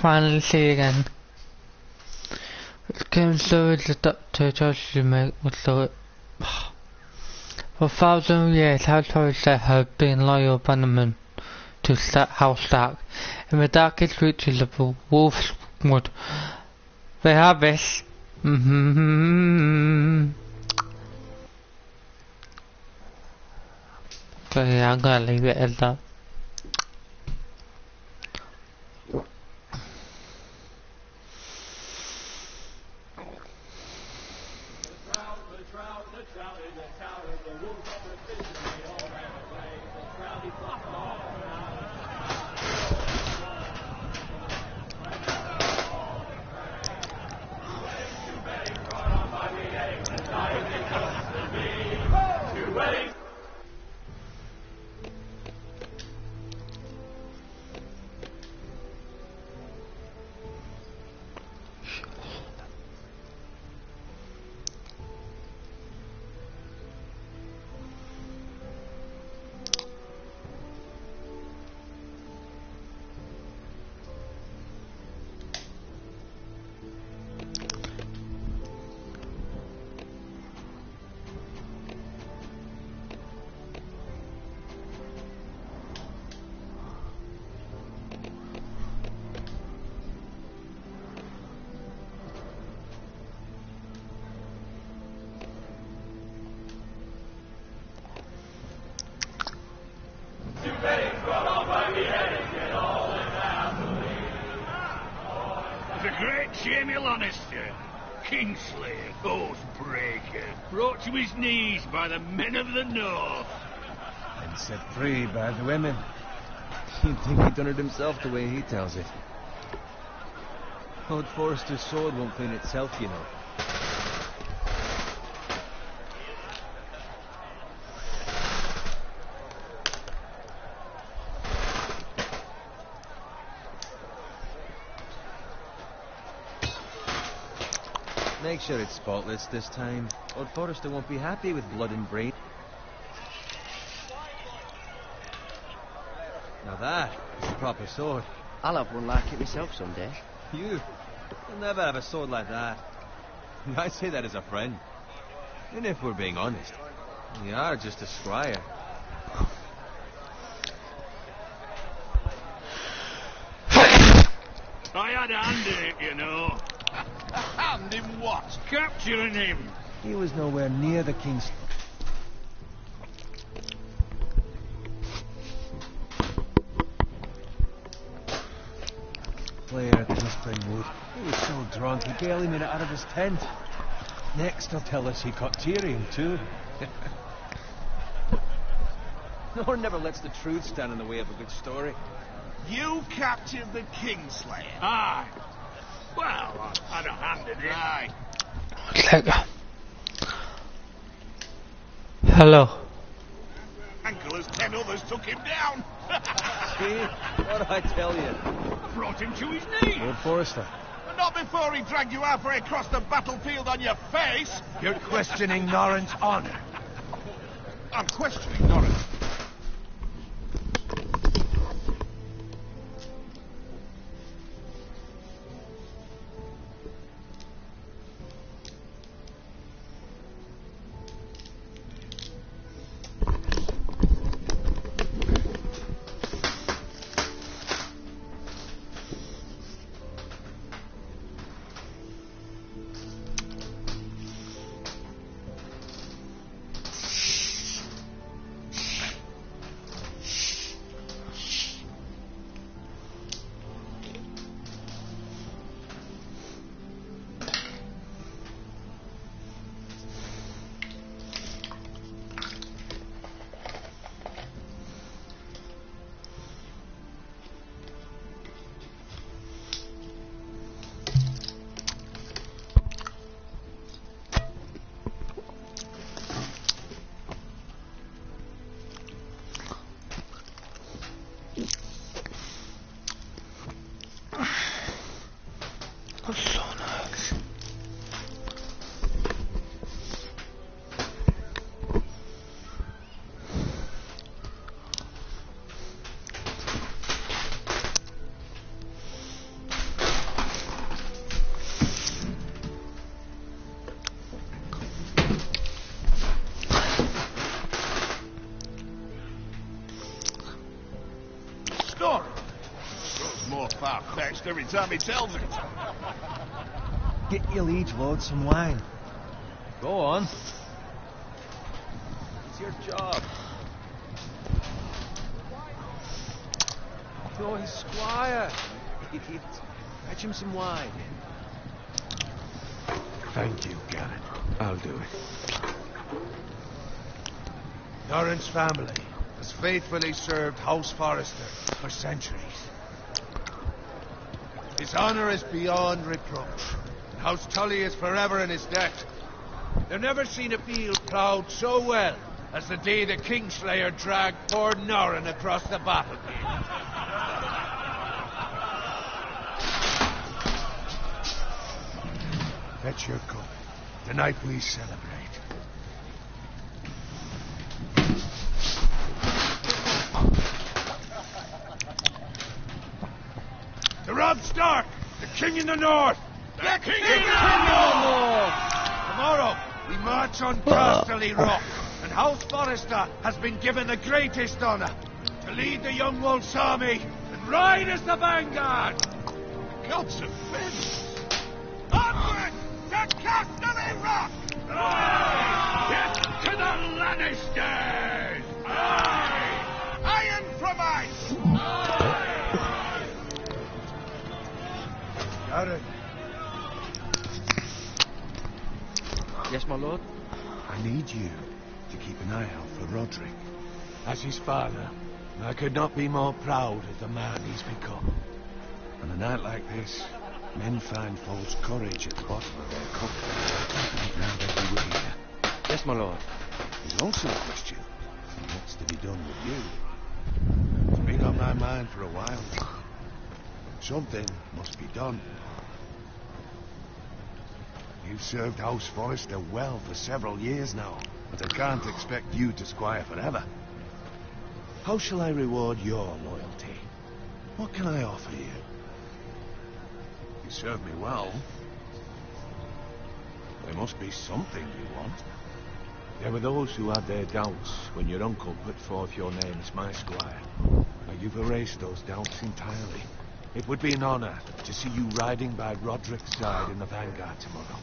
finally see again. It came slowly to George to make for thousands of years, households there have been loyal bannermen to House Stark. In the darkest reaches of the Wolf's Wood, they have this. But yeah, I'm gonna leave it as that. Jamie Lannister, Kingslayer, Oathbreaker, brought to his knees by the men of the North. And set free by the women. You'd think he'd done it himself the way he tells it. Lord Forrester's sword won't clean itself, you know. Make sure it's spotless this time. Lord Forrester won't be happy with blood and brain. Now that is a proper sword. I'll have one like it myself someday. You'll never have a sword like that. I say that as a friend. And if we're being honest, you are just a squire. I had a hand in it, you know. A hand in what? Capturing him. He was nowhere near the king's... player at Whispering Wood. He was so drunk he barely made it out of his tent. Next he'll tell us he caught Tyrion too. Nor never lets the truth stand in the way of a good story. You captured the Kingslayer. Aye. Well, I had a hand in it. Aye. Hello. Uncle as 10 others took him down. See? What'd I tell you? Brought him to his knees. Lord Forrester. But not before he dragged you halfway across the battlefield on your face. You're questioning Norrin's honor. I'm questioning Norrin. Nor. Grows more far-fetched every time he tells it. Get your liege lord some wine. Go on. It's your job. No, he's squire. Idiot. Fetch him some wine. Thank you, Garrett. I'll do it. Norrin's family has faithfully served House Forrester for centuries. His honor is beyond reproach, and House Tully is forever in his debt. They've never seen a field ploughed so well as the day the Kingslayer dragged poor Norrin across the battlefield. Fetch your cup. Tonight we celebrate. To Robb Stark, the King in the North! The King in the North! Tomorrow, we march on Casterly Rock, and House Forrester has been given the greatest honor to lead the Young Wolf's army and ride as the vanguard! Gods of Finn! Onward to Casterly Rock! Aye! Get to the Lannisters! Aye! Iron from ice! Garrett, Yes, my lord? I need you to keep an eye out for Roderick. As his father, I could not be more proud of the man he's become. On a night like this, men find false courage at the bottom of their cup. Now that you were here. Yes, my lord. There's also a question of what's to be done with you. It's been on my mind for a while. Something must be done. You've served House Forrester well for several years now, but I can't expect you to squire forever. How shall I reward your loyalty? What can I offer you? You serve me well. There must be something you want. There were those who had their doubts when your uncle put forth your name as my squire. Now you've erased those doubts entirely. It would be an honor to see you riding by Roderick's side in the vanguard tomorrow.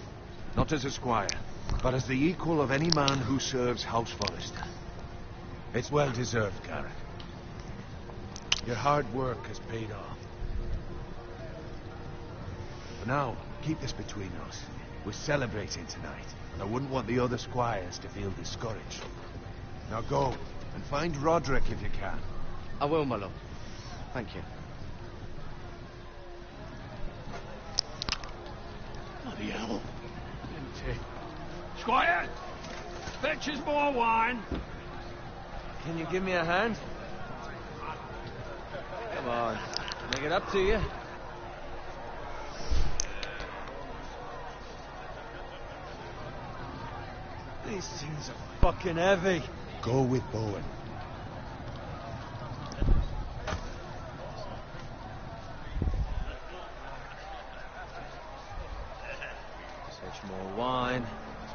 Not as a squire, but as the equal of any man who serves House Forrester. It's well deserved, Garrett. Your hard work has paid off. For now, keep this between us. We're celebrating tonight, and I wouldn't want the other squires to feel discouraged. Now go, and find Roderick if you can. I will, my lord. Thank you. Bloody hell. Squire! Fetch us more wine. Can you give me a hand? Come on. Make it up to you. These things are fucking heavy. Go with Bowen. Fetch more wine.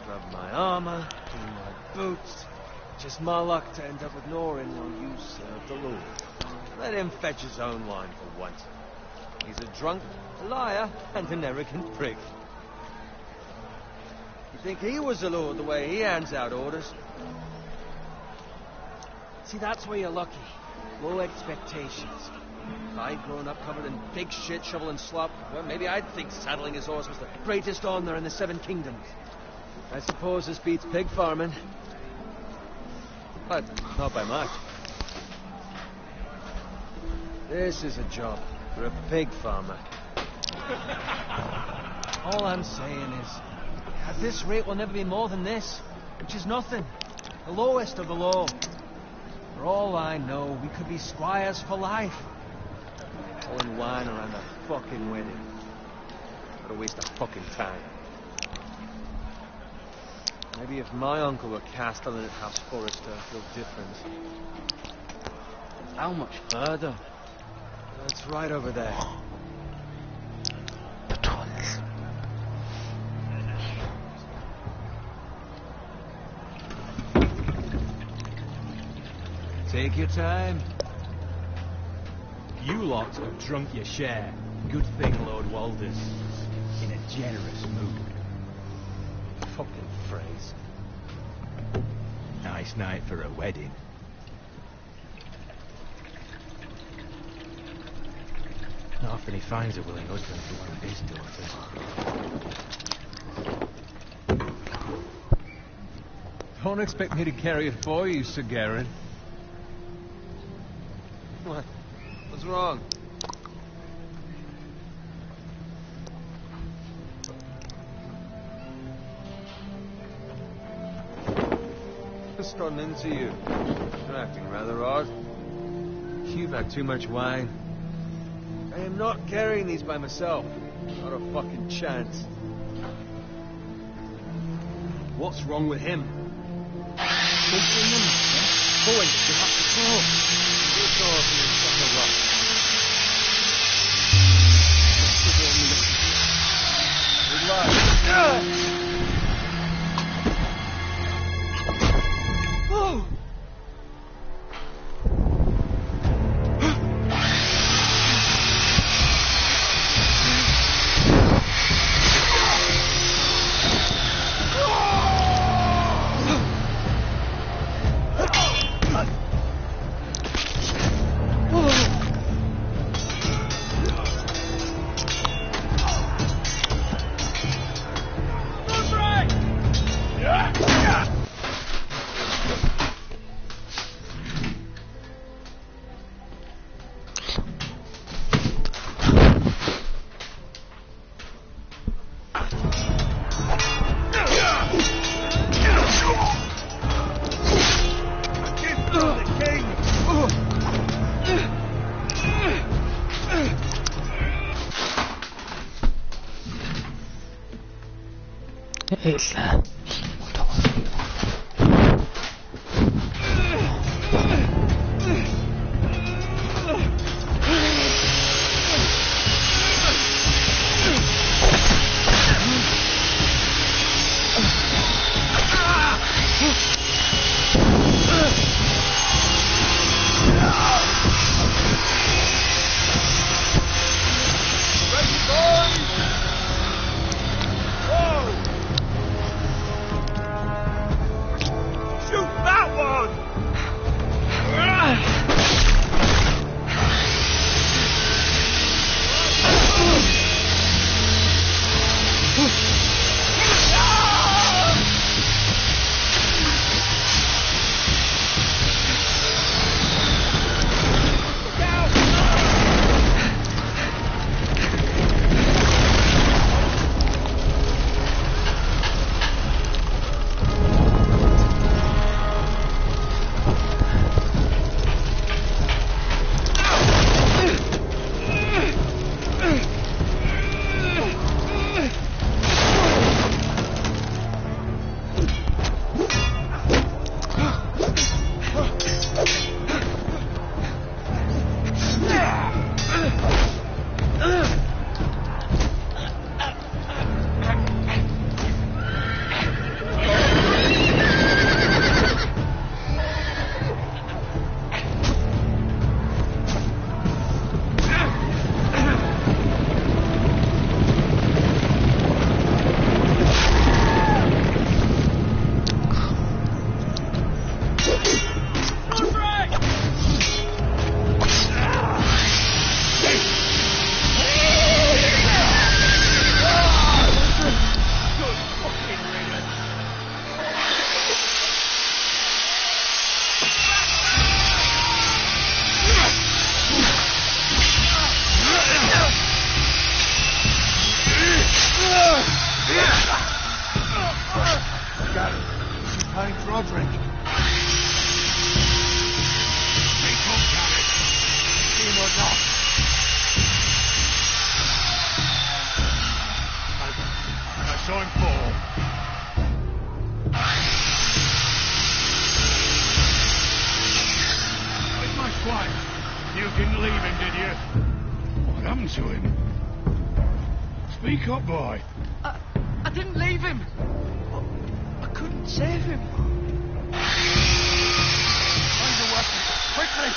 Scrub my armor. Clean my boots. Just my luck to end up with Norrin while you serve the Lord. Let him fetch his own wine for once. He's a drunk, a liar, and an arrogant prick. You think he was the Lord the way he hands out orders? See, that's where you're lucky. Low expectations. If I'd grown up covered in pig shit, shovel and slop, well, maybe I'd think saddling his horse was the greatest honor in the Seven Kingdoms. I suppose this beats pig farming. But not by much. This is a job for a pig farmer. All I'm saying is, at this rate we'll never be more than this, which is nothing. The lowest of the low. For all I know, we could be squires for life. Pouring wine around a fucking wedding. What a waste of fucking time. Maybe if my uncle were castellan at House Forrester, I'd feel different. How much? Further. That's right over there. Take your time. You lot have drunk your share. Good thing Lord Walder's in a generous mood. Fucking phrase. Nice night for a wedding. Not often he finds a willing husband for one of his daughters. Don't expect me to carry it for you, Sir Garrett. What? What's wrong? Just running into you. You're acting rather odd. You've had too much wine. I am not carrying these by myself. Not a fucking chance. What's wrong with him? Something them. Boy, you have to talk. We'll talk and then suck a rock. Good luck. Oh! It's You didn't leave him, did you? What happened to him? Speak up, boy. I didn't leave him. I couldn't save him. Find a weapon, quickly!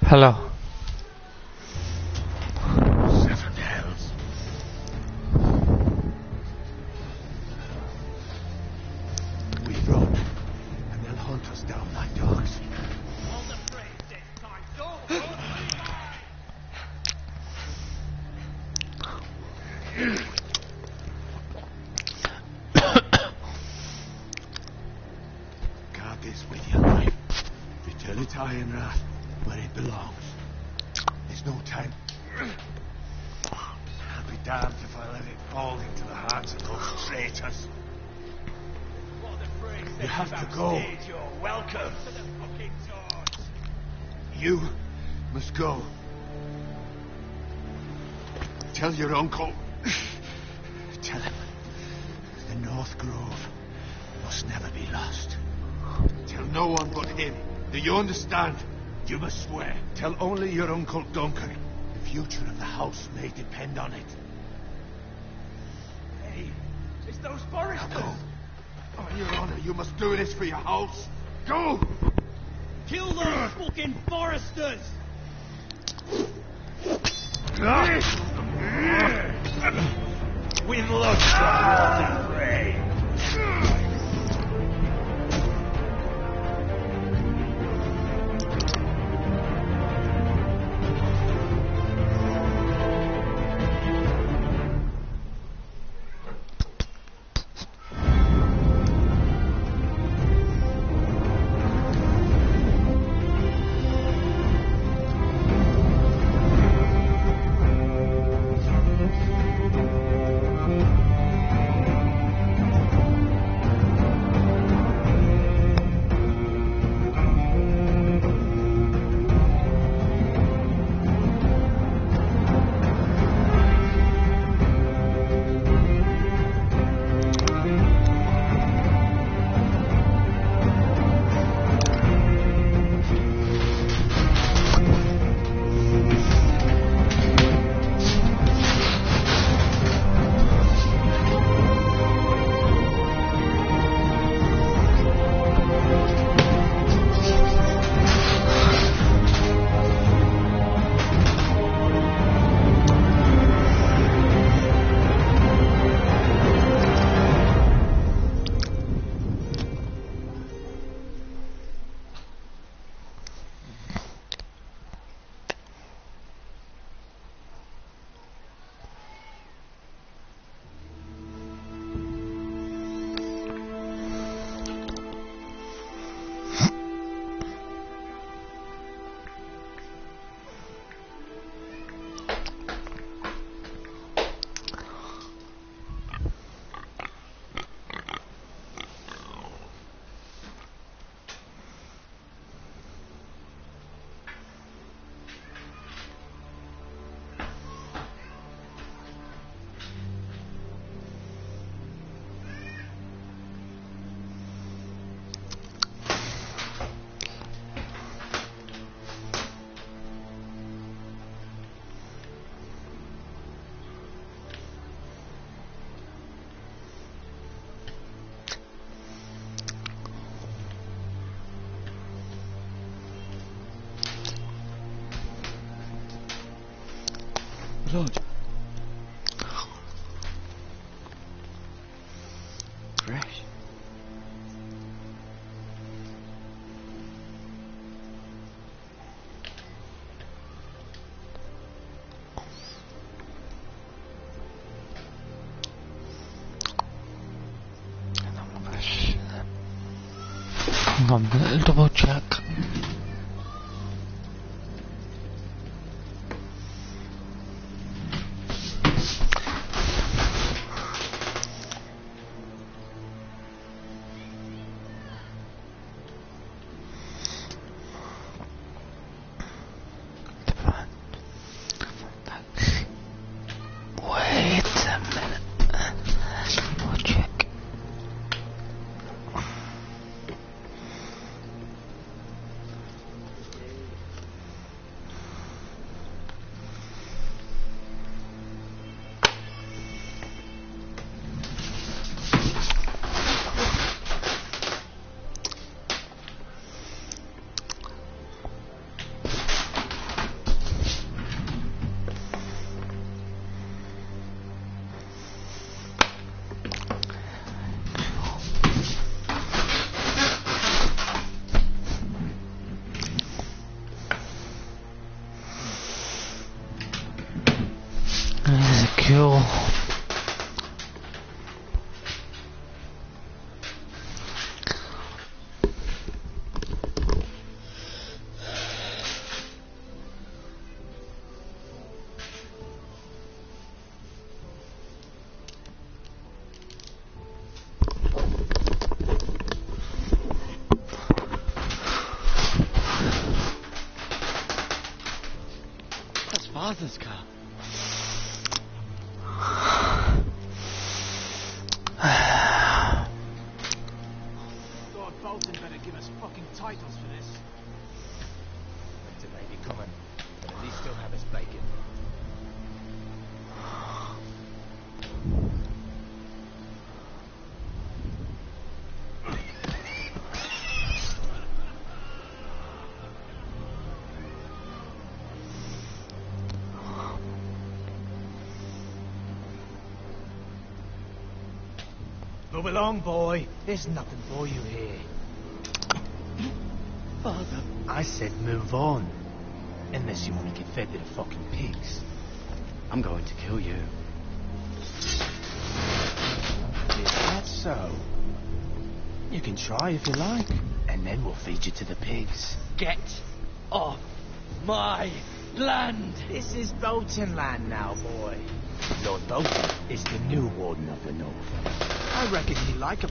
Hello. Seven hells. We run, and they'll hunt us down like dogs. Guard this with your life. Return it to Ironrath, where it belongs. There's no time. I'll be damned if I let it fall into the hands of those traitors. You have to go. You're welcome to the fucking swords. You must go. Tell your uncle. Tell him the North Grove must never be lost. Tell no one but him. Do you understand? You must swear. Tell only your Uncle Duncan. The future of the house may depend on it. Hey, it's those foresters. Now go. On your honor, you must do this for your house. Go! Kill those fucking foresters. With lots of water prey. Lord. Fresh. Hang on, little double check. Wait a minute. Double check. There's a kill. That's Father's car. Lord Bolton better give us fucking titles for this. Winter may be coming, but at least he'll have his bacon. Move along, boy. There's nothing for you here. Father. I said move on. Unless you want to get fed to the fucking pigs. I'm going to kill you. Is that so? You can try if you like. And then we'll feed you to the pigs. Get off my land! This is Bolton land now, boy. Lord Bolton is the new Warden of the North. I reckon he'd like a...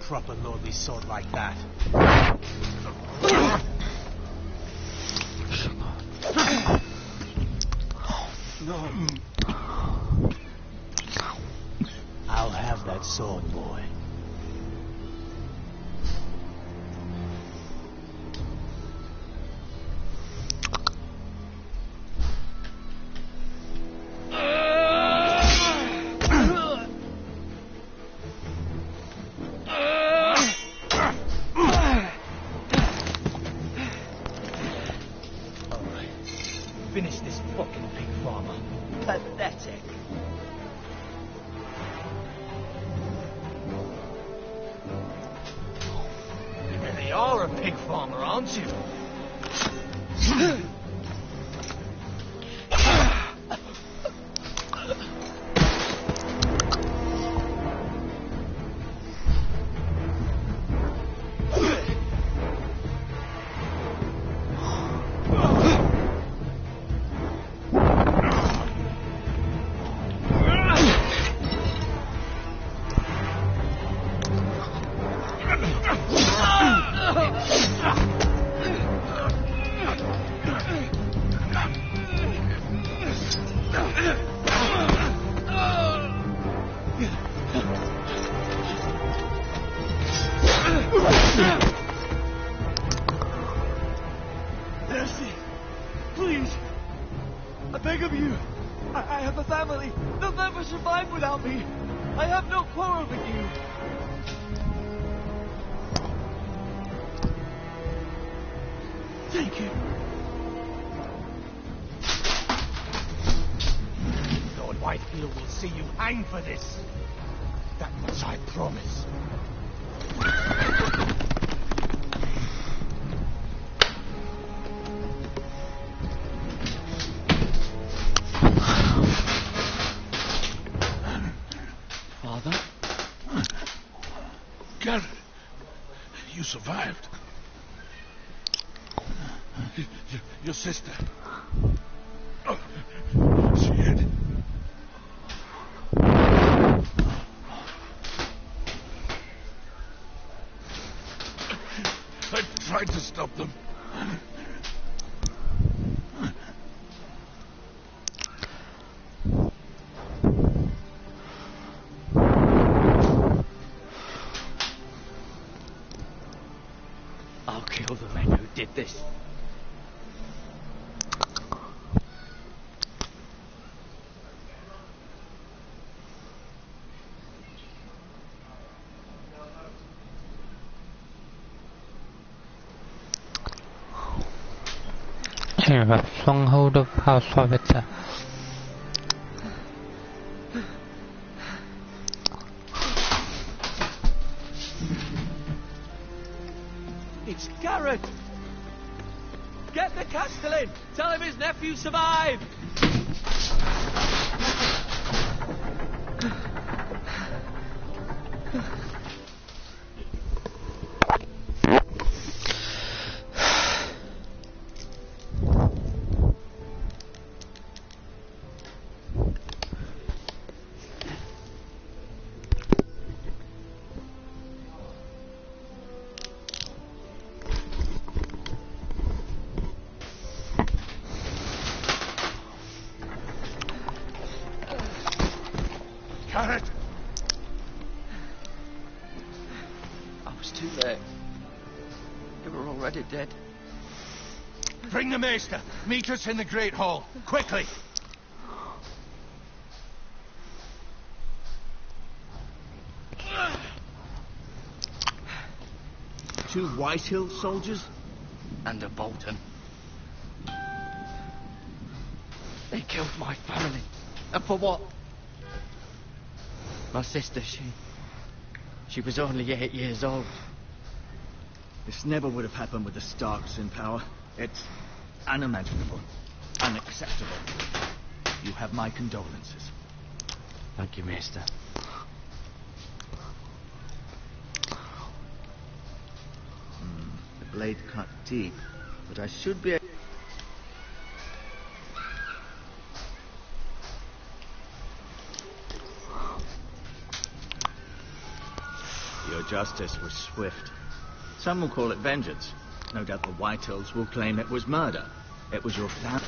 Proper lordly sword like that. No. I'll have that sword, boy. Alright. Finish this fucking pig farmer. Pathetic. You really are a pig farmer, aren't you? Mercy! Please! I beg of you! I have a family! They'll never survive without me! I have no quarrel with you! Thank you. Lord Whitefield will see you hang for this. That much I promise. Father? Garrett, you survived. Your sister. Oh, she hid. I tried to stop them. I'll kill the men who did this. Stronghold of House Vita. It's Garrett! Get the Castellan! Tell him his nephew survived! Garrett! I was too late. They were already dead. Bring the Maester. Meet us in the Great Hall. Quickly! 2 Whitehill soldiers? And a Bolton. They killed my family. And for what? My sister, she was only 8 years old. This never would have happened with the Starks in power. It's unimaginable. Unacceptable. You have my condolences. Thank you, Maester. The blade cut deep, but I should be... Your justice was swift. Some will call it vengeance. No doubt the Whitehills will claim it was murder. It was your family.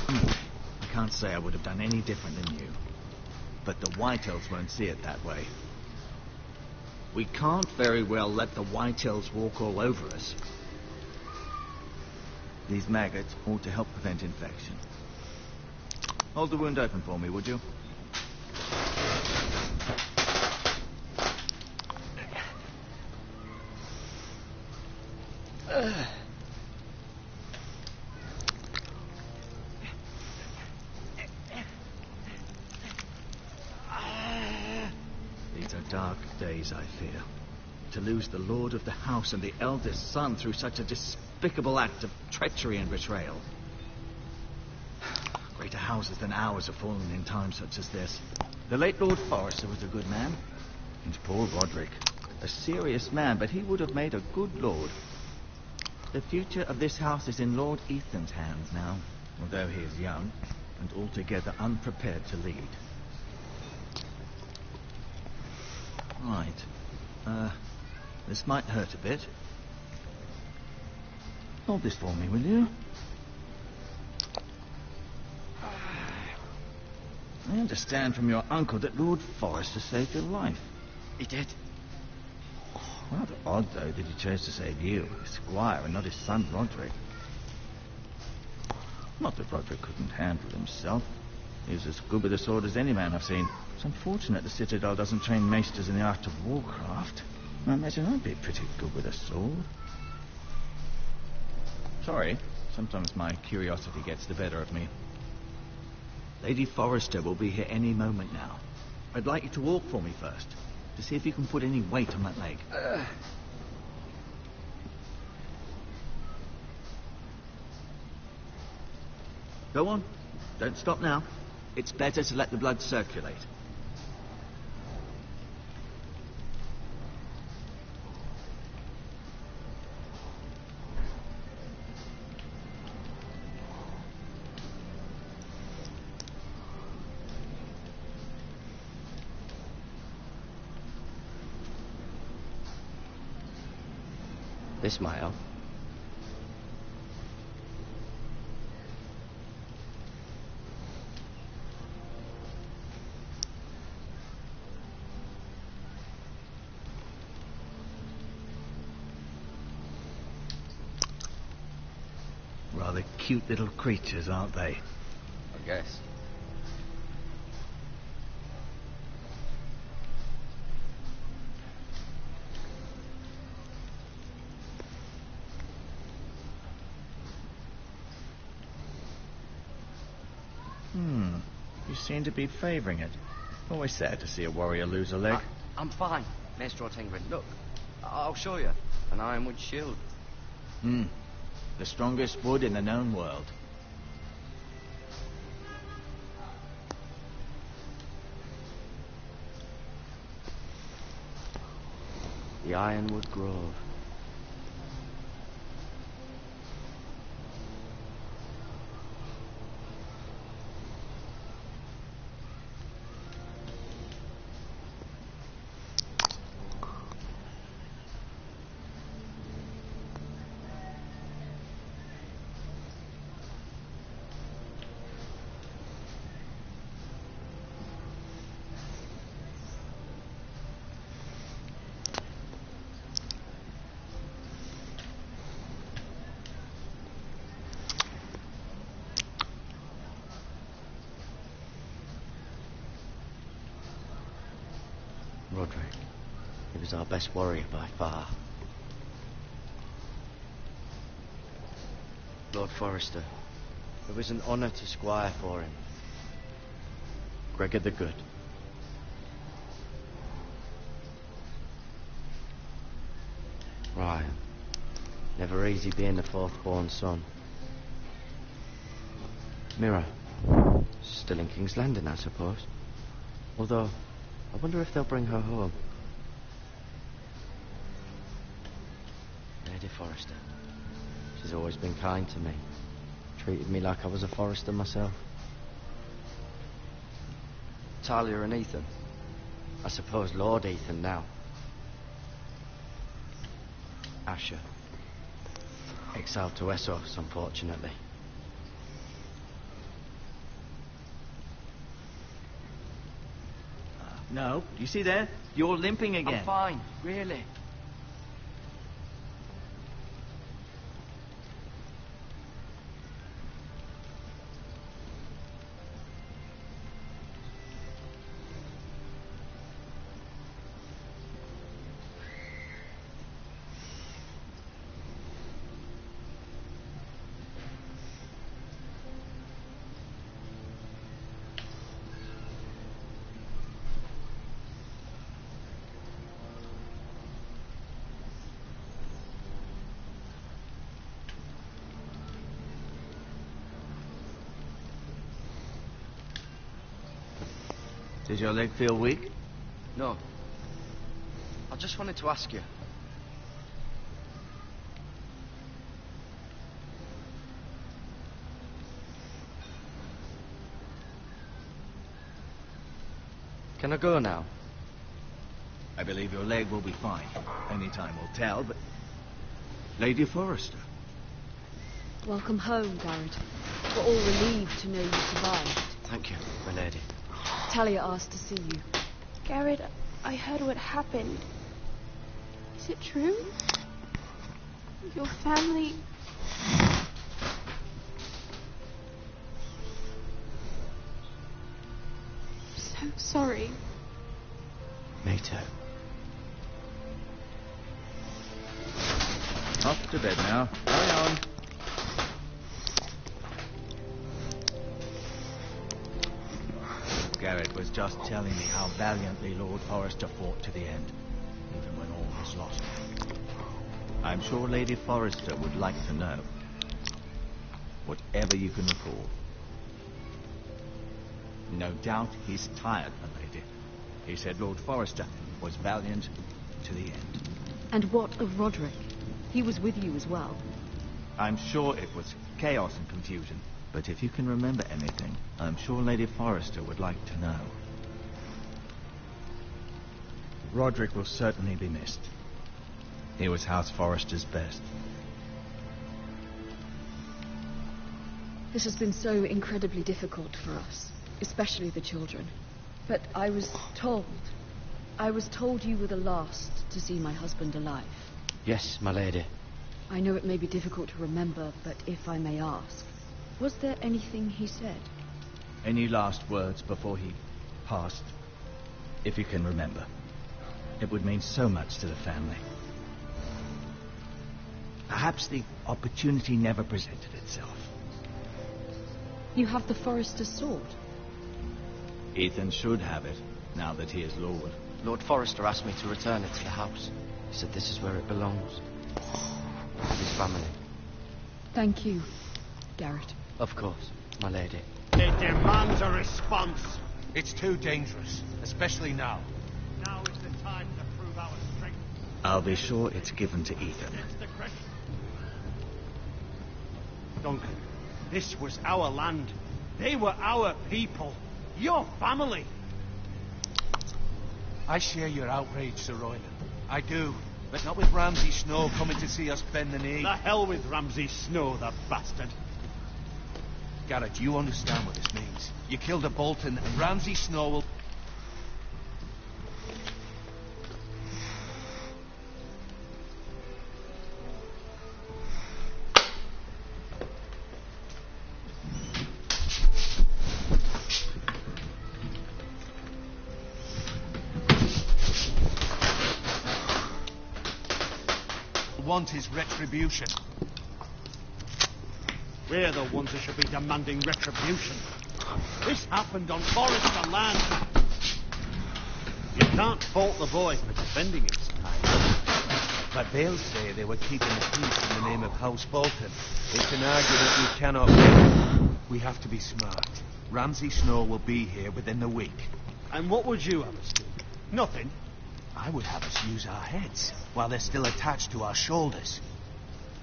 I can't say I would have done any different than you. But the Whitehills won't see it that way. We can't very well let the Whitehills walk all over us. These maggots ought to help prevent infection. Hold the wound open for me, would you? These are dark days, I fear. To lose the lord of the house and the eldest son through such a despicable act of treachery and betrayal. Greater houses than ours have fallen in times such as this. The late Lord Forrester was a good man. And poor Roderick, a serious man, but he would have made a good lord. The future of this house is in Lord Ethan's hands now, although he is young and altogether unprepared to lead. Right. This might hurt a bit. Hold this for me, will you? I understand from your uncle that Lord Forrester saved your life. He did. Rather odd, though, that he chose to save you, his squire, and not his son Roderick. Not that Roderick couldn't handle himself. He was as good with a sword as any man I've seen. It's unfortunate the Citadel doesn't train maesters in the art of warcraft. I imagine I'd be pretty good with a sword. Sorry, sometimes my curiosity gets the better of me. Lady Forrester will be here any moment now. I'd like you to walk for me first, to see if you can put any weight on that leg. Go on. Don't stop now. It's better to let the blood circulate. This might help. Rather cute little creatures, aren't they? I guess. seem to be favouring it. Always sad to see a warrior lose a leg. I'm fine, Maester Ortengrin. Look, I'll show you. An ironwood shield. The strongest wood in the known world. The Ironwood Grove. Roderick. He was our best warrior by far. Lord Forrester. It was an honour to squire for him. Gregor the Good. Ryan. Never easy being the fourth-born son. Mira. Still in King's Landing, I suppose. Although, I wonder if they'll bring her home. Lady Forrester. She's always been kind to me. Treated me like I was a Forrester myself. Talia and Ethan. I suppose Lord Ethan now. Asher. Exiled to Essos, unfortunately. No, do you see there? You're limping again. I'm fine, really. Does your leg feel weak? No. I just wanted to ask you. Can I go now? I believe your leg will be fine. Only time will tell, but... Lady Forrester. Welcome home, Garrett. We're all relieved to know you survived. Thank you, my lady. Talia asked to see you. Garrett, I heard what happened. Is it true? Your family... I'm so sorry. Me too. Off to bed now. Hurry on. Garrett was just telling me how valiantly Lord Forrester fought to the end, even when all was lost. I'm sure Lady Forrester would like to know. Whatever you can recall. No doubt he's tired, my lady. He said Lord Forrester was valiant to the end. And what of Roderick? He was with you as well. I'm sure it was chaos and confusion. But if you can remember anything, I'm sure Lady Forrester would like to know. Roderick will certainly be missed. He was House Forrester's best. This has been so incredibly difficult for us, especially the children. But I was told you were the last to see my husband alive. Yes, my lady. I know it may be difficult to remember, but if I may ask, was there anything he said? Any last words before he passed? If you can remember. It would mean so much to the family. Perhaps the opportunity never presented itself. You have the Forrester's sword? Ethan should have it, now that he is Lord. Lord Forrester asked me to return it to the house. He said this is where it belongs. With his family. Thank you, Garrett. Of course, my lady. It demands a response. It's too dangerous, especially now. Now is the time to prove our strength. I'll be sure it's given to Ethan. It's the question. Duncan, this was our land. They were our people. Your family. I share your outrage, Sir Royland. I do. But not with Ramsay Snow coming to see us bend the knee. The hell with Ramsay Snow, the bastard. Garrett, you understand what this means. You killed a Bolton, and Ramsay Snow will... want his retribution. We're the ones who should be demanding retribution. This happened on Forrester land. You can't fault the boy for defending his time. But they'll say they were keeping the peace in the name of House Bolton. It's an argument we cannot win. We have to be smart. Ramsay Snow will be here within the week. And what would you have us do? Nothing. I would have us use our heads, while they're still attached to our shoulders.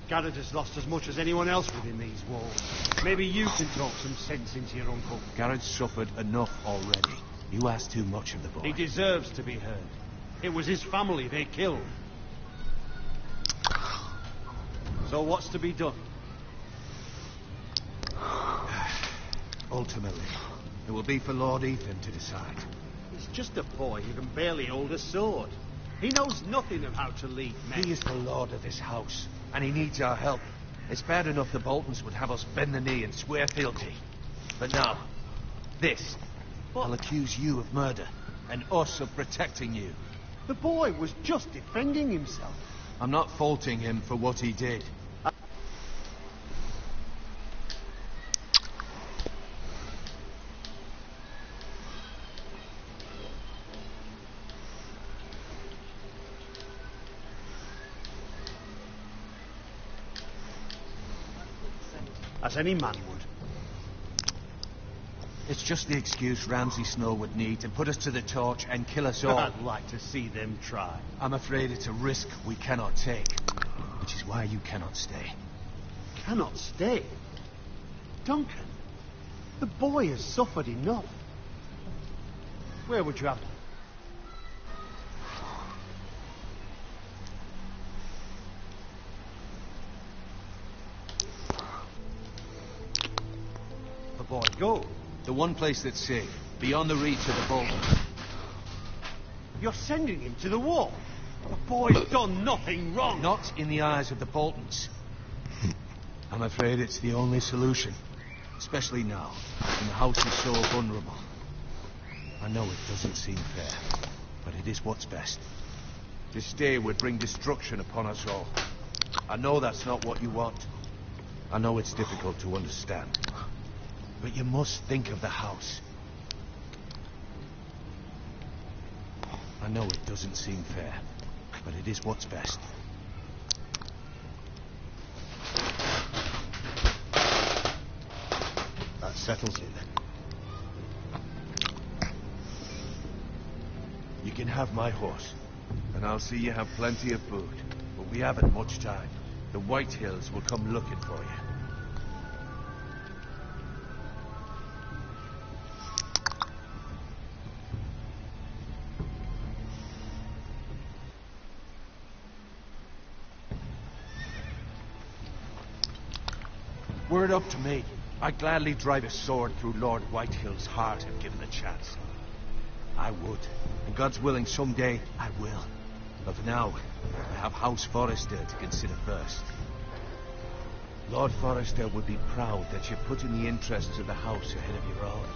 Garrett has lost as much as anyone else within these walls. Maybe you can talk some sense into your uncle. Garrett's suffered enough already. You ask too much of the boy. He deserves to be heard. It was his family they killed. So what's to be done? Ultimately, it will be for Lord Ethan to decide. He's just a boy who can barely hold a sword. He knows nothing of how to lead men. He is the lord of this house, and he needs our help. It's bad enough the Boltons would have us bend the knee and swear fealty. But now, this. I'll accuse you of murder, and us of protecting you. The boy was just defending himself. I'm not faulting him for what he did. As any man would. It's just the excuse Ramsay Snow would need to put us to the torch and kill us all. I'd like to see them try. I'm afraid it's a risk we cannot take, which is why you cannot stay. Cannot stay? Duncan, the boy has suffered enough. Where would you have him? The boy go? The one place that's safe, beyond the reach of the Boltons. You're sending him to the wall? The boy's done nothing wrong. Not in the eyes of the Boltons. I'm afraid it's the only solution. Especially now, when the house is so vulnerable. I know it doesn't seem fair, but it is what's best. To stay would bring destruction upon us all. I know that's not what you want. I know it's difficult to understand. But you must think of the house. I know it doesn't seem fair, but it is what's best. That settles it then. You can have my horse, and I'll see you have plenty of food. But we haven't much time. The White Hills will come looking for you. Were it up to me, I'd gladly drive a sword through Lord Whitehill's heart if given the chance. I would, and God's willing someday I will. But for now, I have House Forrester to consider first. Lord Forrester would be proud that you're putting the interests of the house ahead of your own.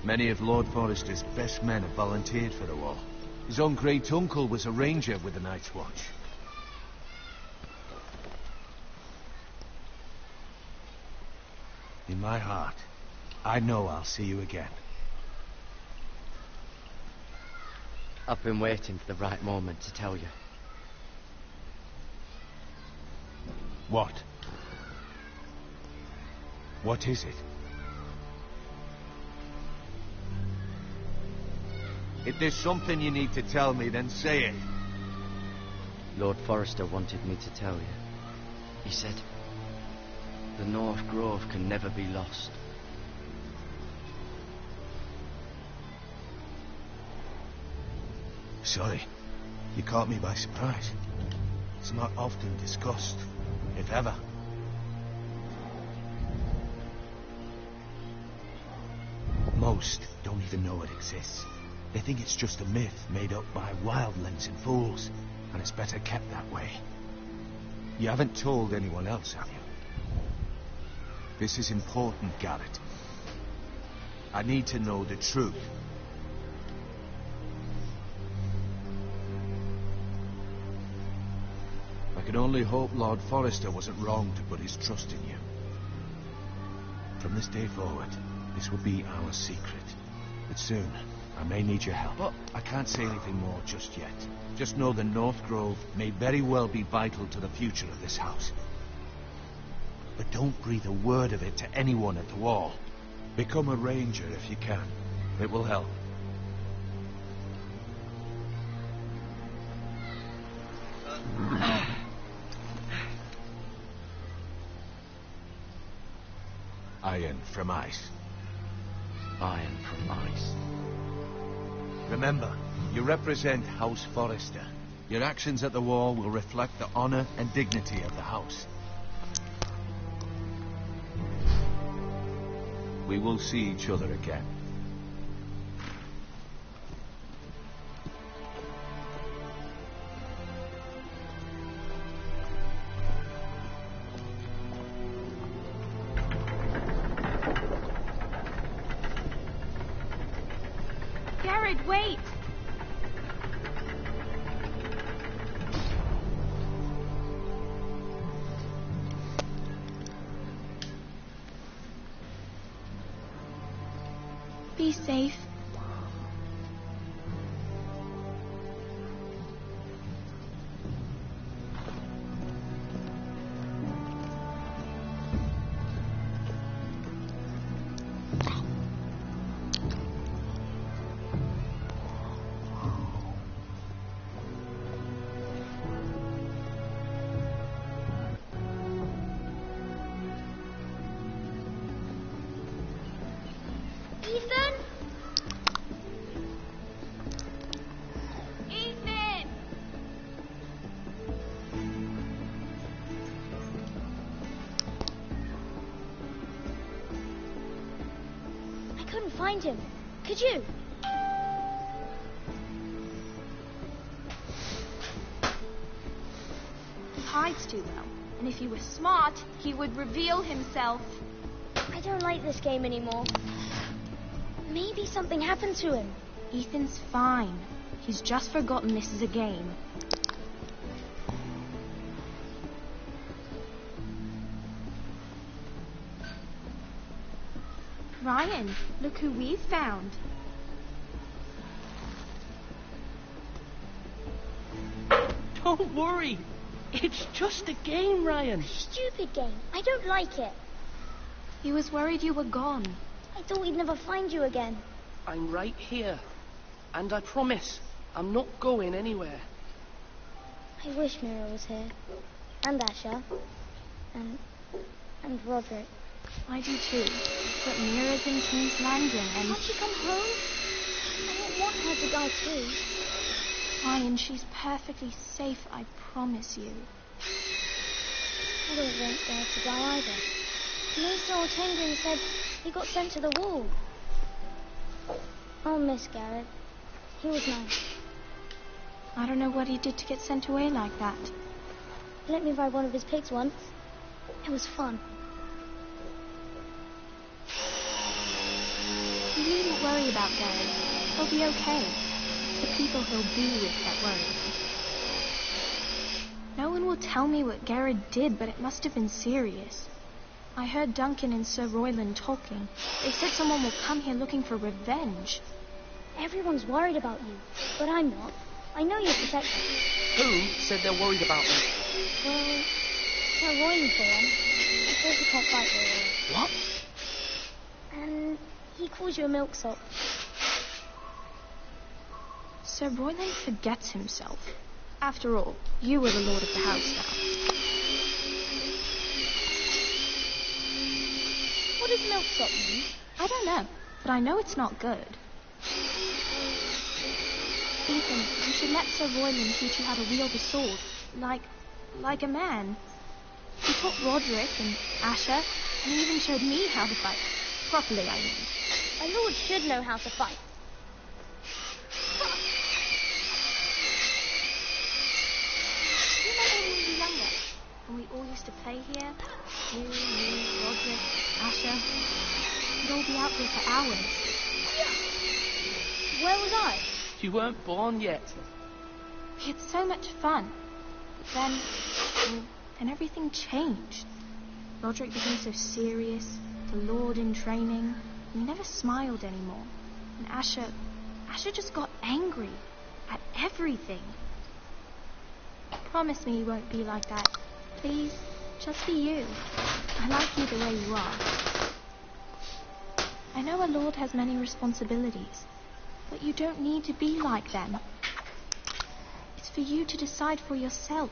Many of Lord Forrester's best men have volunteered for the war. His own great-uncle was a ranger with the Night's Watch. In my heart, I know I'll see you again. I've been waiting for the right moment to tell you. What? What is it? If there's something you need to tell me, then say it. Lord Forrester wanted me to tell you. He said, the North Grove can never be lost. Sorry, you caught me by surprise. It's not often discussed, if ever. Most don't even know it exists. They think it's just a myth made up by wildlings and fools, and it's better kept that way. You haven't told anyone else, have you? This is important, Garrett. I need to know the truth. I can only hope Lord Forrester wasn't wrong to put his trust in you. From this day forward, this will be our secret. But soon, I may need your help. But I can't say anything more just yet. Just know the North Grove may very well be vital to the future of this house. But don't breathe a word of it to anyone at the Wall. Become a ranger if you can. It will help. Iron from ice. Iron from ice. Remember, you represent House Forrester. Your actions at the Wall will reflect the honor and dignity of the house. We will see each other again. Garrett, wait! Be safe. Ethan? I couldn't find him. Could you? He hides too well, and if he was smart, he would reveal himself. I don't like this game anymore. Maybe something happened to him. Ethan's fine. He's just forgotten this is a game. Ryan, look who we've found. Don't worry. It's just a game, Ryan. Stupid game. I don't like it. He was worried you were gone. I thought we'd never find you again. I'm right here. And I promise, I'm not going anywhere. I wish Mira was here. And Asher. And Roderick. I do too. But Mira's in King's Landing and... Can't she come home? I don't want her to die too. Ryan, she's perfectly safe, I promise you. I don't want her to die either. Maester Ortengryn said he got sent to the Wall. I'll miss Garrett. He was nice. I don't know what he did to get sent away like that. He let me ride one of his pigs once. It was fun. You needn't worry about Garrett. He'll be okay. It's the people he'll be with that worry. No one will tell me what Garrett did, but it must have been serious. I heard Duncan and Sir Royland talking. They said someone will come here looking for revenge. Everyone's worried about you, but I'm not. I know you're protected. Who said they're worried about me? Well, Sir Royland for one. He says you can't fight very well. What? And he calls you a milksop. Sir Royland forgets himself. After all, you are the lord of the house now. What does milksop mean? I don't know, but I know it's not good. Ethan, you should let Sir Royland teach you how to wield a sword, like a man. He taught Roderick and Asher, and he even showed me how to fight. Properly, I mean. A lord should know how to fight. Do you remember when we were younger? When we all used to play here? You, me, Roderick, Asher. We'd all be out here for hours. Where was I? You weren't born yet. We had so much fun. But then everything changed. Roderick became so serious, the lord in training. He never smiled anymore. And Asher just got angry at everything. Promise me you won't be like that. Please, just be you. I like you the way you are. I know a lord has many responsibilities, but you don't need to be like them. It's for you to decide for yourself.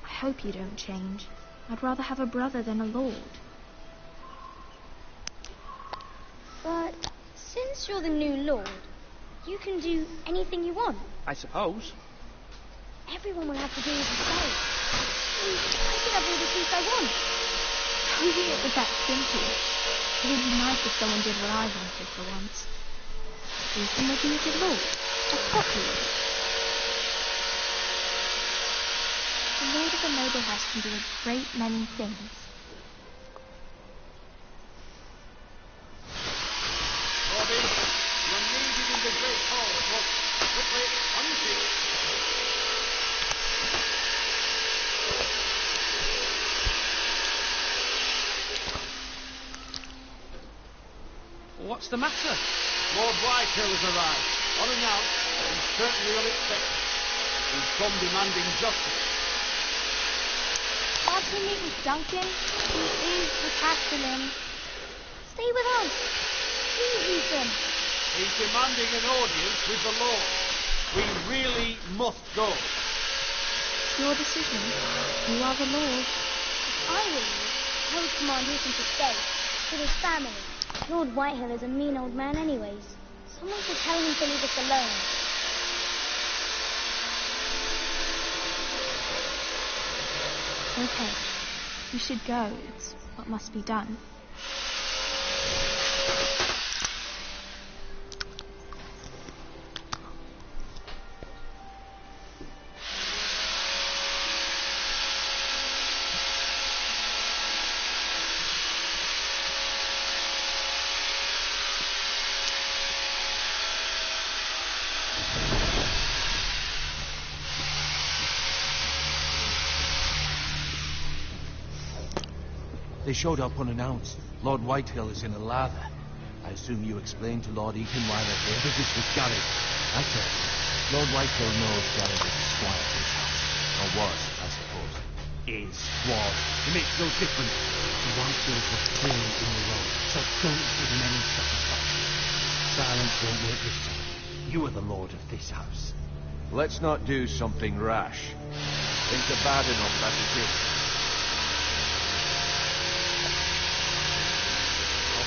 I hope you don't change. I'd rather have a brother than a lord. But since you're the new lord, you can do anything you want. I suppose. Everyone will have to do as you say. I could have all the peace I want. Maybe it was that simple. It would be nice if someone did what I wanted for once. Ethan would be a good lord. A proper lord. The lord of a noble house can do a great many things. Bobby, you're needed in the great hall. Quickly, on your feet. What's the matter? Lord Whitehill has arrived. Unannounced and certainly unexpected. He's come demanding justice. Can't we meet with Duncan? He is the castellan. Stay with us. Please, Ethan. He's demanding an audience with the Lord. We really must go. Your decision. You are the lord. If I were you, I would command Ethan to stay. With his family. Lord Whitehill is a mean old man anyways. Someone should tell him to leave us alone. Okay. You should go. It's what must be done. They showed up unannounced. Lord Whitehill is in a lather. I assume you explained to Lord Ethan why they're here. But this was Gary. I tell you, Lord Whitehill knows Gary is a squire to his house. Or was, I suppose. Was. It makes no difference. The Whitehills were killed in the road, so don't give him any satisfaction. Silence won't work this time. You are the lord of this house. Let's not do something rash. Things are bad enough as it is.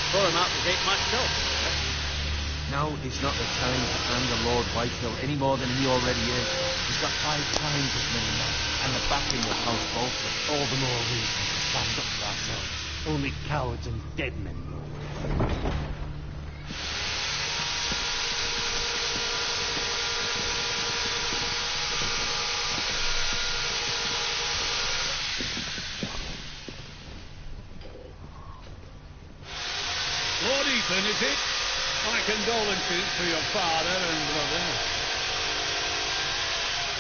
Throw him out the gate myself. Now is not the time to anger Lord Whitehill any more than he already is. He's got 5 times as many men, and the backing of House Bolton. All the more reason to stand up for ourselves. Only cowards and dead men know. Lord Ethan, is it? My condolences to your father and brother.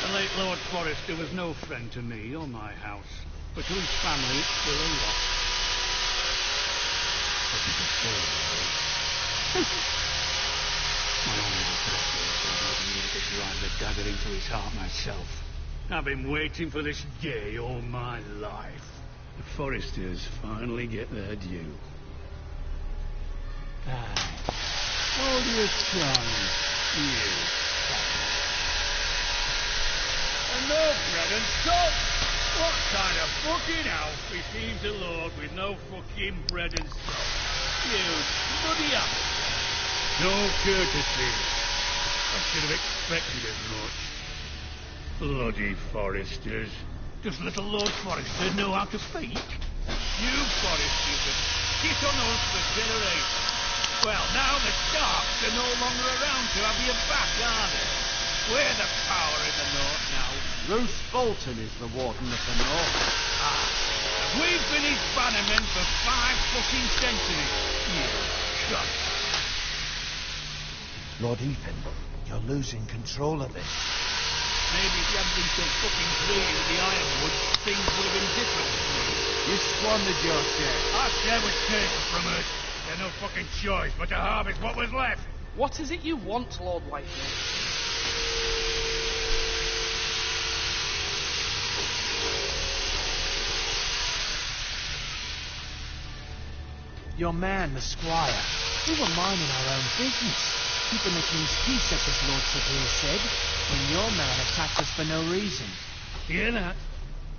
The late Lord Forrester was no friend to me or my house, but to his family it's still a loss. to his heart myself. I've been waiting for this day all my life. The Forresters finally get their due. Hold your tongue, you. And no bread and salt! What kind of fucking house receives a lord with no fucking bread and salt? You bloody apple! No courtesy. I should have expected as much. Bloody Forresters. Does little Lord Forrester know how to speak? You Forresters have shit on us for generations. Well, now the Starks are no longer around to have your back, are they? We're the power in the north now. Roose Bolton is the Warden of the North. And we've been his bannermen for 5 fucking centuries. You cunt. Lord Ethan, you're losing control of this. Maybe if you hadn't been so fucking greedy with the Ironwood, things would have been different. You squandered your share. Our share was taken from us. There's no fucking choice but to harvest what was left. What is it you want, Lord Whitehill? Your man, the squire. We were minding our own business, keeping the king's peace, as his lordship here said, when your man attacked us for no reason. Hear that?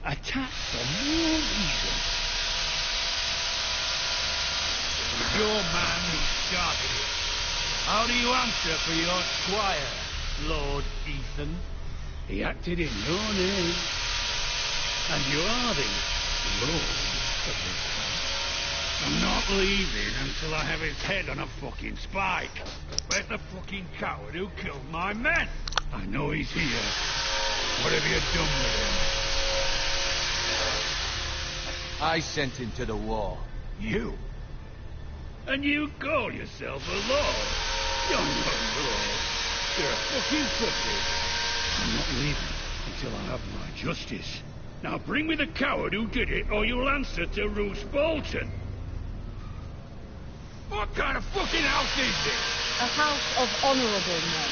Attacked for no reason. It was your man who started it. How do you answer for your squire, Lord Ethan? He acted in your name. And you are the lord of this place. I'm not leaving until I have his head on a fucking spike. Where's the fucking coward who killed my men? I know he's here. What have you done with him? I sent him to the war. You? And you call yourself a lord? You're not a lord. You're a fucking puppet. I'm not leaving until I have my justice. Now bring me the coward who did it, or you'll answer to Roose Bolton. What kind of fucking house is this? A house of honourable men.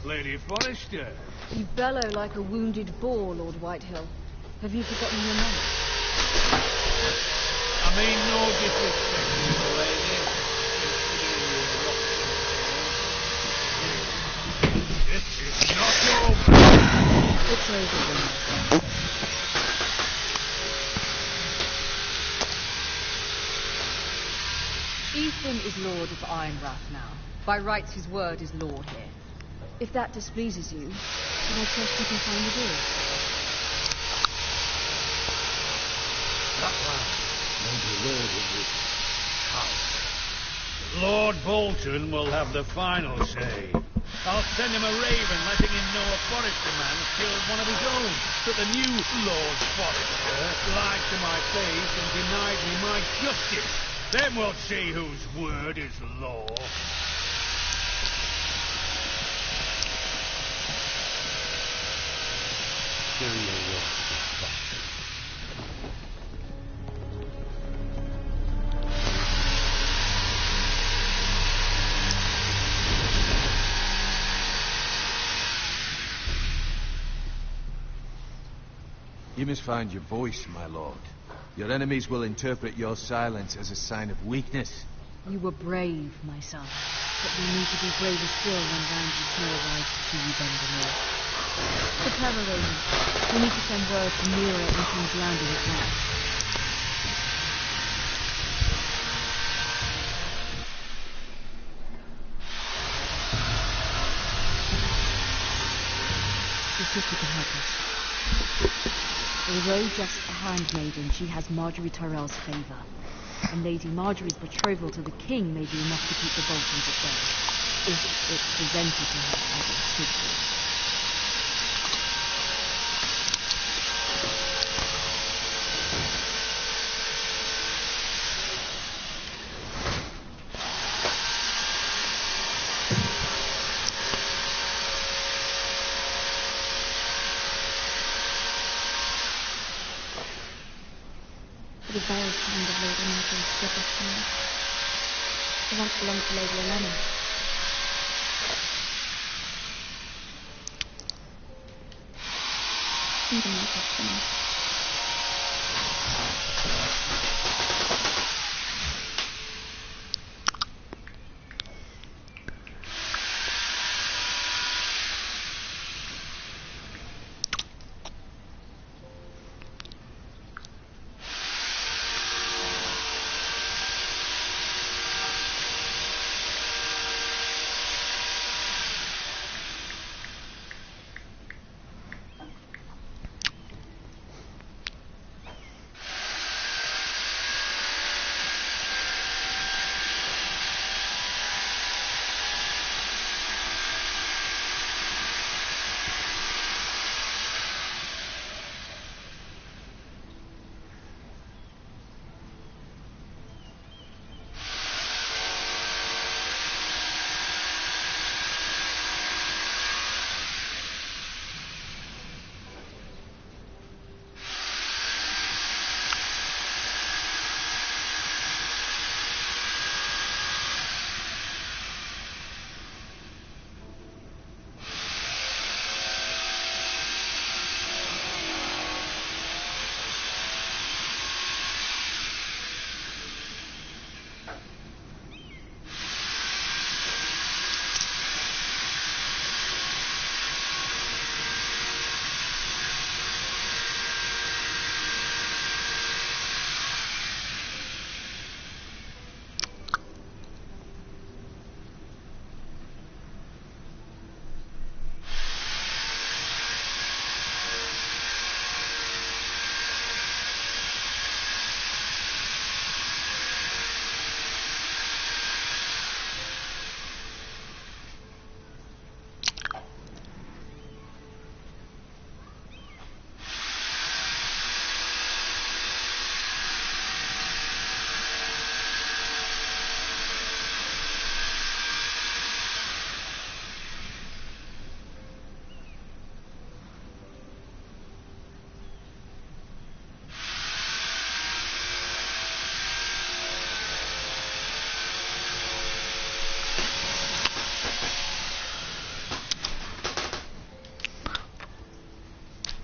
Lady Forrester. You bellow like a wounded boar, Lord Whitehill. Have you forgotten your manners? I mean no disrespect to the lady. This is not over. It's over, then. Ethan is Lord of Ironrath now. By rights, his word is law here. If that displeases you, then I trust you can find the door. That man may be lord of this house. Lord Bolton will have the final say. I'll send him a raven letting him know a Forrester man killed one of his own. But the new Lord Forrester lied to my face and denied me my justice. Then we'll see whose word is law. Carry your word, Foster. You must find your voice, my lord. Your enemies will interpret your silence as a sign of weakness. You were brave, my son. But we need to be braver still when Ramsay Snow arrives to see you bend the knee. Prepare a raven. We need to send word to Mira and King's Landing at once. Your sister can help us. Although just a handmaiden, she has Marjorie Tyrell's favour. And Lady Marjorie's betrothal to the king may be enough to keep the Boltons at bay, if it's presented to her as it should be. It is very kind of Lady Marjorie to give this to me. It once belonged to Lady Olenna. Even my destiny.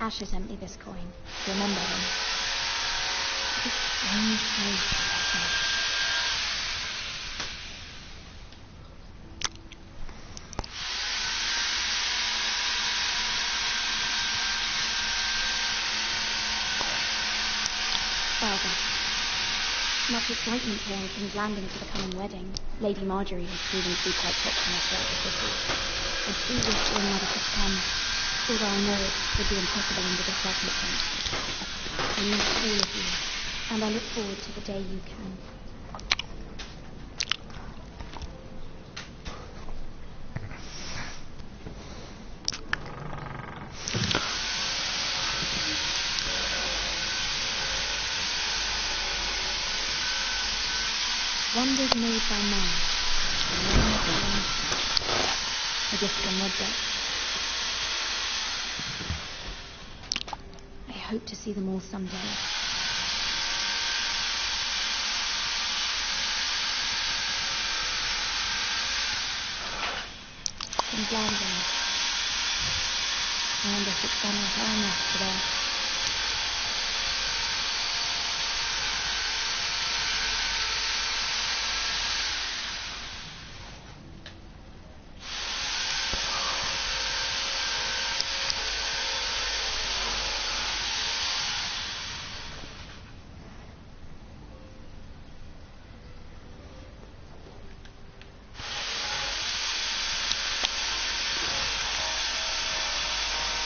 Asher sent me this coin. Remember him. This strange place. Father, much excitement here in King's Landing for the coming wedding. Lady Marjorie has proven to be quite popular throughout the city. As soon as your mother could come, although I know it would be impossible under the circumstances. I miss all of you, and I look forward to the day you can. A gift from Roderick. I hope to see them all someday. King's Landing. I wonder if it's done with her enough today.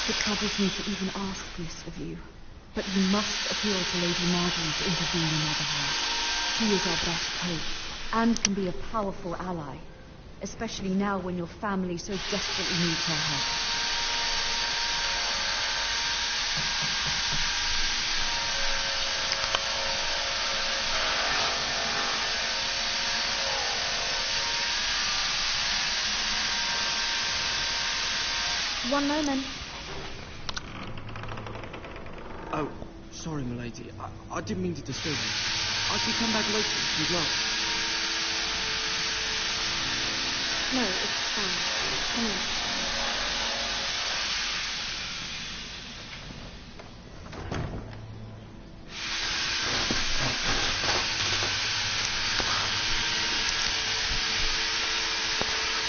It troubles me to even ask this of you, but you must appeal to Lady Marjorie to intervene on our behalf. She is our best hope, and can be a powerful ally, especially now when your family so desperately needs her help. One moment. Oh, sorry, milady. I didn't mean to disturb you. I can come back later if you'd like. No, it's fine. Come in.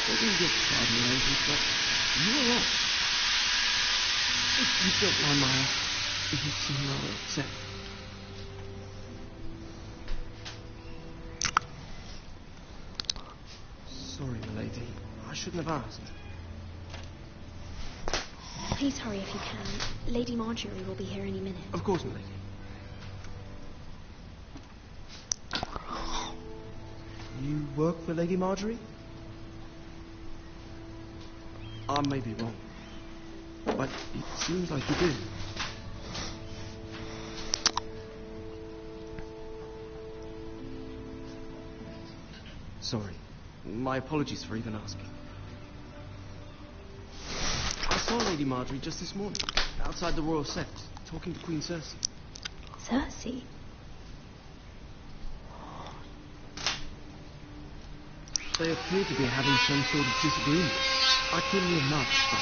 Don't get tired, milady, but you're right. If you don't mind my help, you seem rather upset. Sorry, milady. I shouldn't have asked. Please hurry if you can. Lady Marjorie will be here any minute. Of course, milady. You work for Lady Marjorie? I may be wrong, but it seems like you do. Sorry. My apologies for even asking. I saw Lady Marjorie just this morning, outside the Royal Sept, talking to Queen Cersei. Cersei? They appear to be having some sort of disagreement. I couldn't hear much, but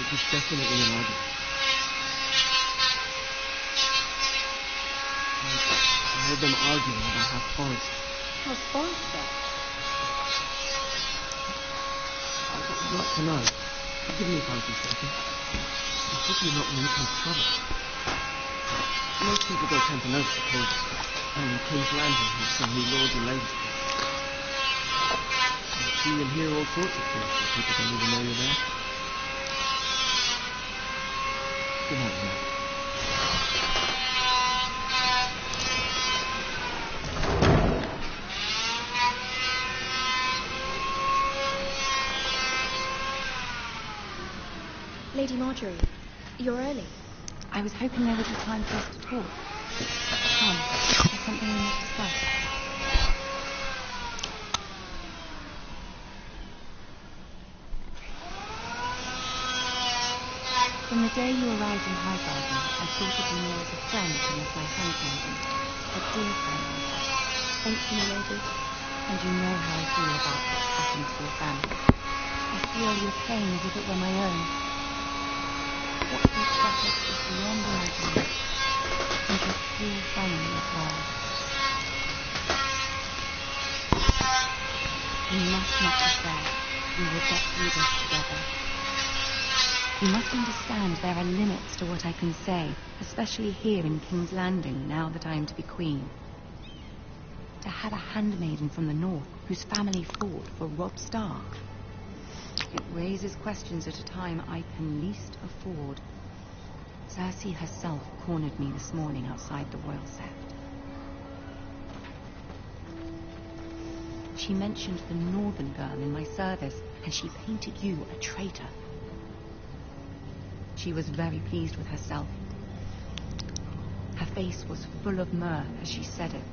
it was definitely an argument. I heard them arguing about how Forrester. How's Forrester? I'd like to know. Forgive me if I'm mistaken. I hope you're not in any kind of trouble. Most people don't tend to notice the case. King's Landing has some new lords and ladies. You see and hear all sorts of things, but people don't even know you're there. Good night, man. Lady Marjorie, you're early. I was hoping there would be time for us to talk. Come, there's something we must discuss. From the day you arrived in Highgarden, I thought of you more as a friend than as my handmaiden. A dear friend. Thank you, lady. And you know how I feel about what's happened to your family. I feel your pain as if it were my own. What you suffered is beyond imagining. And your whole family as well. You must not despair. We will get through this together. You must understand there are limits to what I can say, especially here in King's Landing, now that I am to be queen. To have a handmaiden from the north whose family fought for Robb Stark. It raises questions at a time I can least afford. Cersei herself cornered me this morning outside the Royal Sept. She mentioned the northern girl in my service, and she painted you a traitor. She was very pleased with herself. Her face was full of mirth as she said it.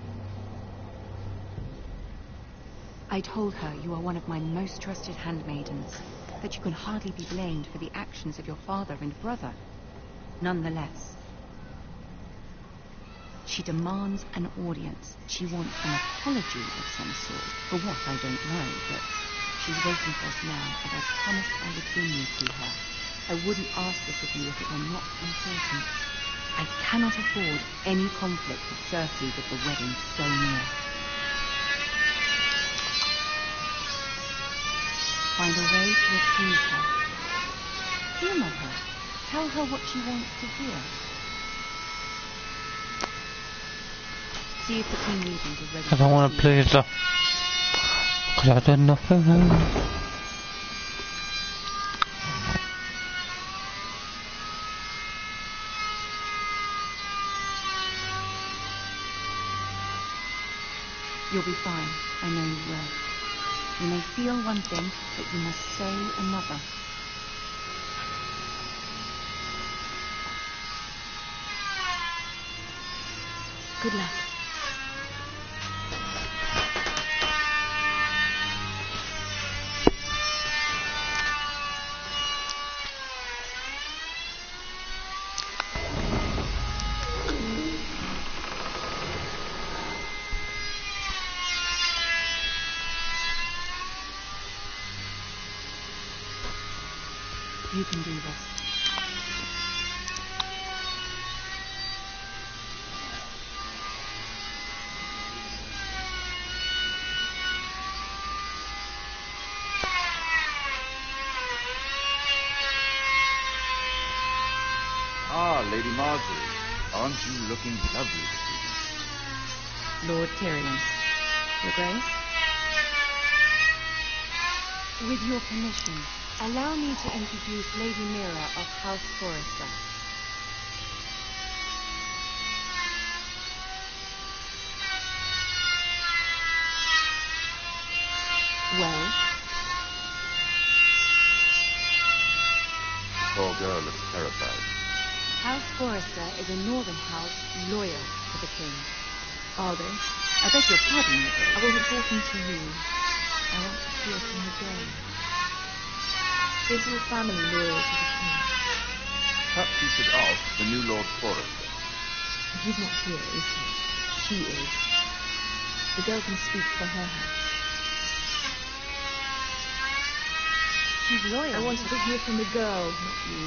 I told her you are one of my most trusted handmaidens, that you can hardly be blamed for the actions of your father and brother. Nonetheless, she demands an audience. She wants an apology of some sort. For what, I don't know, but she's waiting for us now, and I promised I would bring you to her. I wouldn't ask this of you if it were not important. I cannot afford any conflict with Cersei with the wedding so near. Find a way to appease her. Humor her. Tell her what she wants to hear. See if the Queen Regent is ready. I don't want to please her. Because I did nothing wrong. You'll be fine. I know you will. You may feel one thing, but you must say another. Good luck. You can do this. Ah, Lady Marjorie. Aren't you looking lovely this evening? Lord Tyrion. Your Grace? With your permission, allow me to introduce Lady Mira of House Forrester. Well? The poor girl looks terrified. House Forrester is a northern house loyal to the king. Are they? I beg your pardon, Your Grace. I wasn't talking to you. I want to hear from the girl. Is your family loyal to the king? Perhaps you should ask the new Lord Forrester. He's not here, is he? She is. The girl can speak for her house. She's loyal. I wanted to hear from the girl, not you.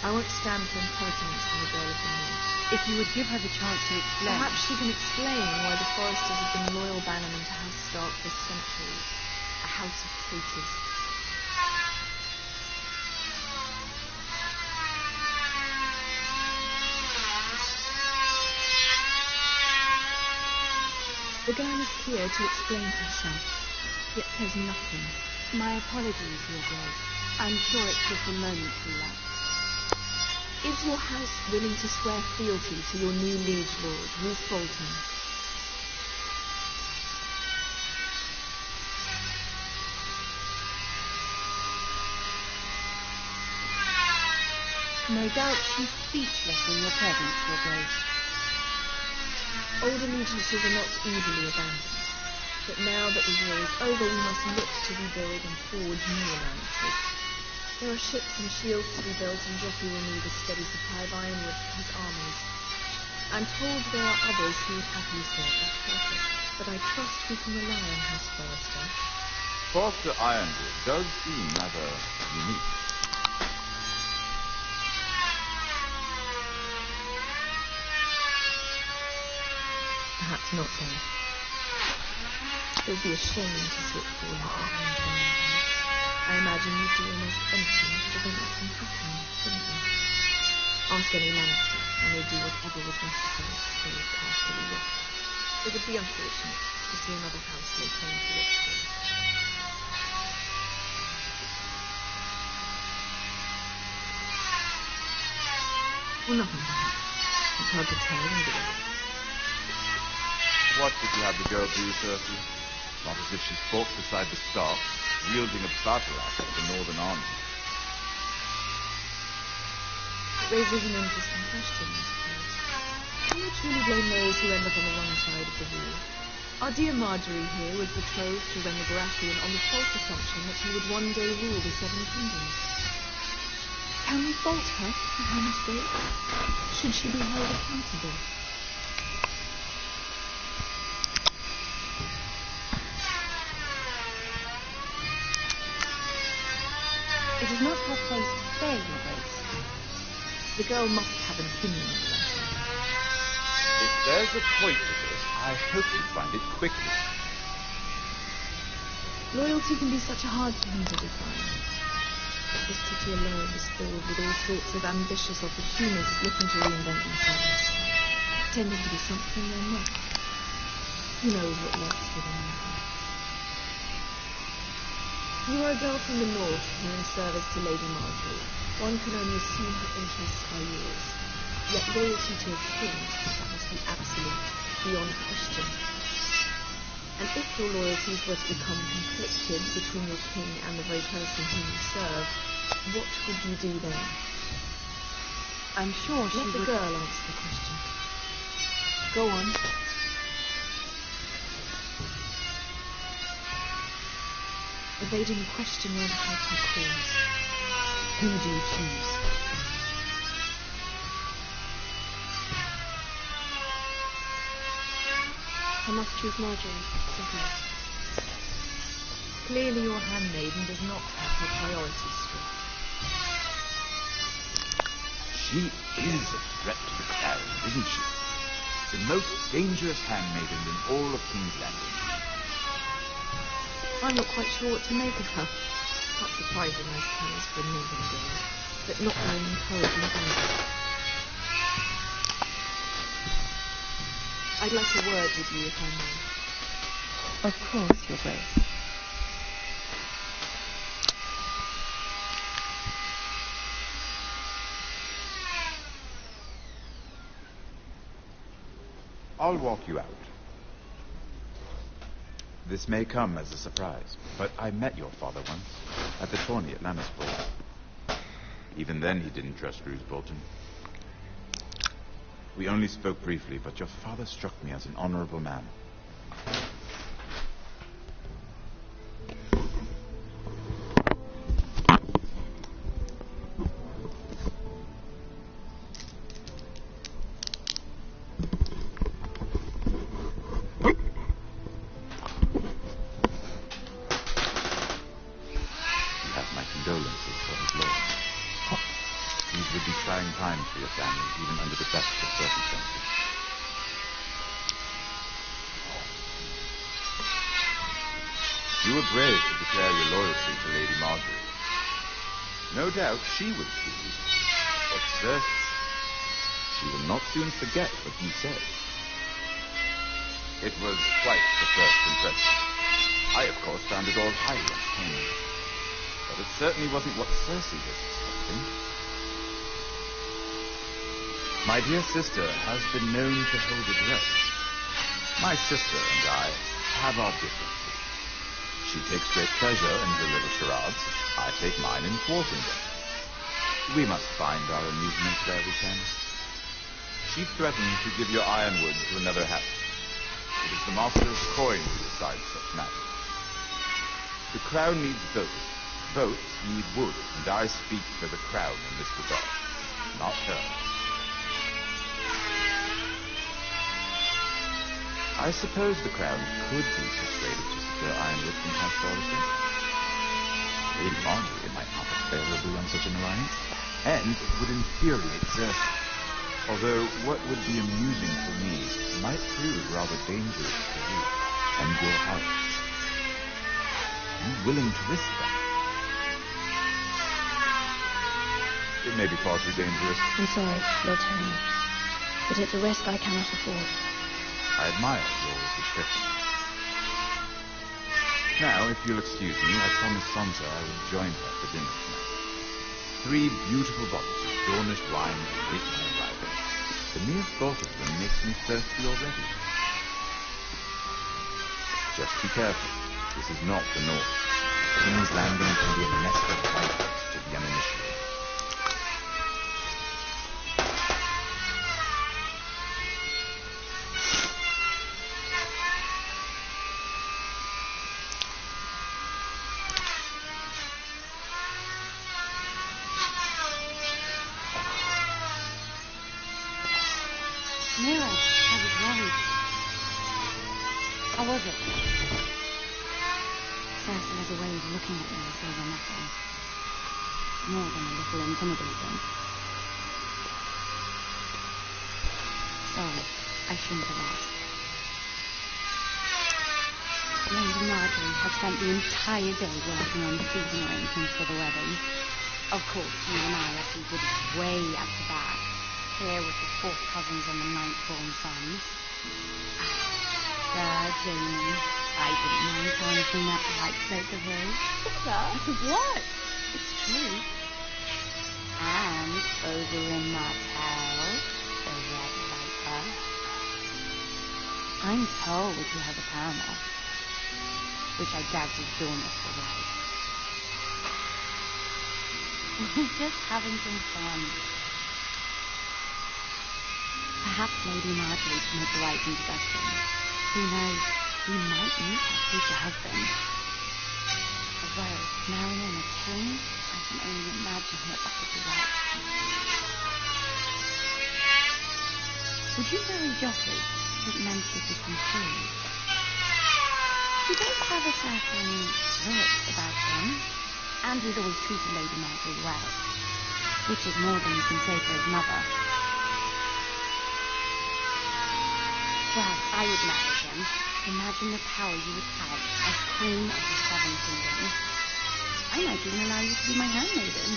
I won't stand for impertinence from the girl of the north. If you would give her the chance to explain. Perhaps she can explain why the Forresters have been loyal bannermen to House Stark for centuries. A house of traitors. The girl is here to explain herself, yet says nothing. My apologies, Your Grace. I'm sure it's just a moment's lapse. Is your house willing to swear fealty to your new liege lord, Roose Bolton? No doubt she's speechless in your presence, Your Grace. Old allegiances are not easily abandoned. But now that the war is over, we must look to rebuild and forge new alliances. There are ships and shields to be built, and Joffrey will need a steady supply of ironwood for his armies. I'm told there are others who would happily serve that purpose, but I trust we can rely on House Forrester. Forrester Ironwood does seem rather unique. Perhaps not, then. It would be a shame to see it fall into the hands of anyone else. I imagine you'd do almost anything to prevent it from happening, wouldn't you? Ask any Lannister, and they'd do whatever was necessary to save Casterly Rock. It would be unfortunate to see another house lay claim to its throne. Well, nothing perhaps. It's hard to tell, isn't it? What would you have the girl do, Cersei? Not as if she fought beside the Starks, wielding a battle axe of the Northern Army. It raises an interesting question, I suppose. Can you truly blame those who end up on the wrong side of the war? Our dear Marjorie here was betrothed to Rhaegar Baratheon on the false assumption that he would one day rule the Seven Kingdoms. Can we fault her for her mistake? Should she be held accountable? It is not her place to say, Your Grace. The girl must have an opinion of the matter. If there's a point to this, I hope you find it quickly. Loyalty can be such a hard thing to define. This city alone is filled with all sorts of ambitious opportunists looking to reinvent themselves, pretending to be something they're not. Who knows what lurks within them? You are a girl from the north here in service to Lady Marjorie. One can only assume her interests are yours. Yet loyalty to a king, that must be absolute, beyond question. And if your loyalties were to become conflicted between your king and the very person whom you serve, what would you do then? I'm sure she Let the would... girl answer the question. Go on. Evading the question won't help her cause. Who do you choose? I must choose Marjorie, definitely. Clearly your handmaiden does not have her priorities straight. She is a threat to the crown, isn't she? The most dangerous handmaiden in all of King's Landing. I'm not quite sure what to make of her. Not surprising, I suppose, for a northern girl, but not very encouraging either. I'd like a word with you, if I may. Of course, Your Grace. I'll walk you out. This may come as a surprise, but I met your father once, at the tourney at Lannisport. Even then he didn't trust Roose Bolton. We only spoke briefly, but your father struck me as an honorable man. For your family, even under the best of circumstances. You were brave to declare your loyalty to Lady Marjorie. No doubt she was pleased. But Cersei, she will not soon forget what you said. It was quite the first impression. I, of course, found it all highly entertaining. But it certainly wasn't what Cersei was expecting. My dear sister has been known to hold a grudge. My sister and I have our differences. She takes great pleasure in her little charades. I take mine in thwarting them. We must find our amusement where we can. She threatened to give your ironwood to another house. It is the master's coin who decides such matters. The crown needs both. Both need wood, and I speak for the crown in this regard, not her. I suppose the crown could be persuaded to secure ironwood from House Forrester. Lady Marjorie might not look favorably on such an alliance, and it would infuriate Cersei. Although what would be amusing for me might prove rather dangerous for you and your house. Are you willing to risk that? It may be far too dangerous. I'm sorry, Lord Tyrion, but it's a risk I cannot afford. I admire your discretion. Now, if you'll excuse me, I promised Sansa I would join her for dinner tonight. 3 beautiful bottles of Dornish wine await my arrival. The mere thought of them makes me thirsty already. Just be careful. This is not the North. King's Landing can be a nest of vipers to the uninitiated. Ursula's a way of looking at me as though we're nothing. More than a little intimidating. Sorry, I shouldn't have asked. Lady Marjorie has spent the entire day working on seating arrangements for the wedding. Of course, you and I are seated way at the back, here with the 4th cousins and the 9th-born sons. Sir Jamie, I didn't mind tarnishing that white plate of his. What? It's true. And Oberyn Martell, the Red Viper. I'm told you have a paramour, which I doubt is Dormus for right. We're just having some fun. Perhaps Lady Marjorie can make the right introduction. Who knows, we might meet our future husband. Although, marrying a king, I can only imagine what that would be like. Would you marry Joffrey if it meant you could come free? He does have a certain look about him, and he's always treated Lady Marjorie well, which is more than you can say for his mother. Well, I would marry him. Imagine the power you would have as Queen of the 7 Kingdoms. I might even allow you to be my handmaiden.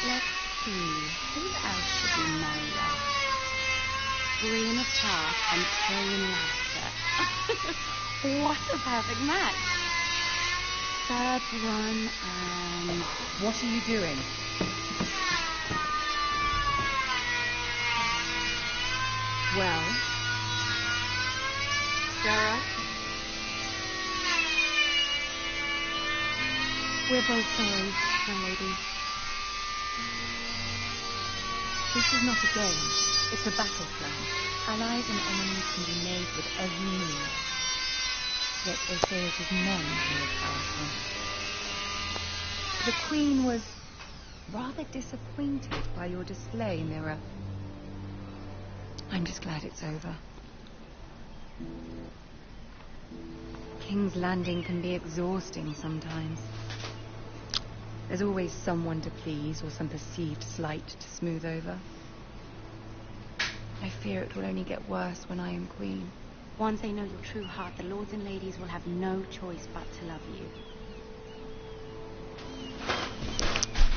Let's see, who else should we marry us? Brienne of Tarth and Tyrion Lannister. What a perfect match. 3rd one and... What are you doing? Well? Sarah? We're both sorry, my lady. This is not a game. It's a battlefront. Allies and enemies can be made with every move. Yet they say it is men who are powerful. The Queen was rather disappointed by your display, Mira. I'm just glad it's over. King's Landing can be exhausting sometimes. There's always someone to please or some perceived slight to smooth over. I fear it will only get worse when I am queen. Once they know your true heart, the lords and ladies will have no choice but to love you.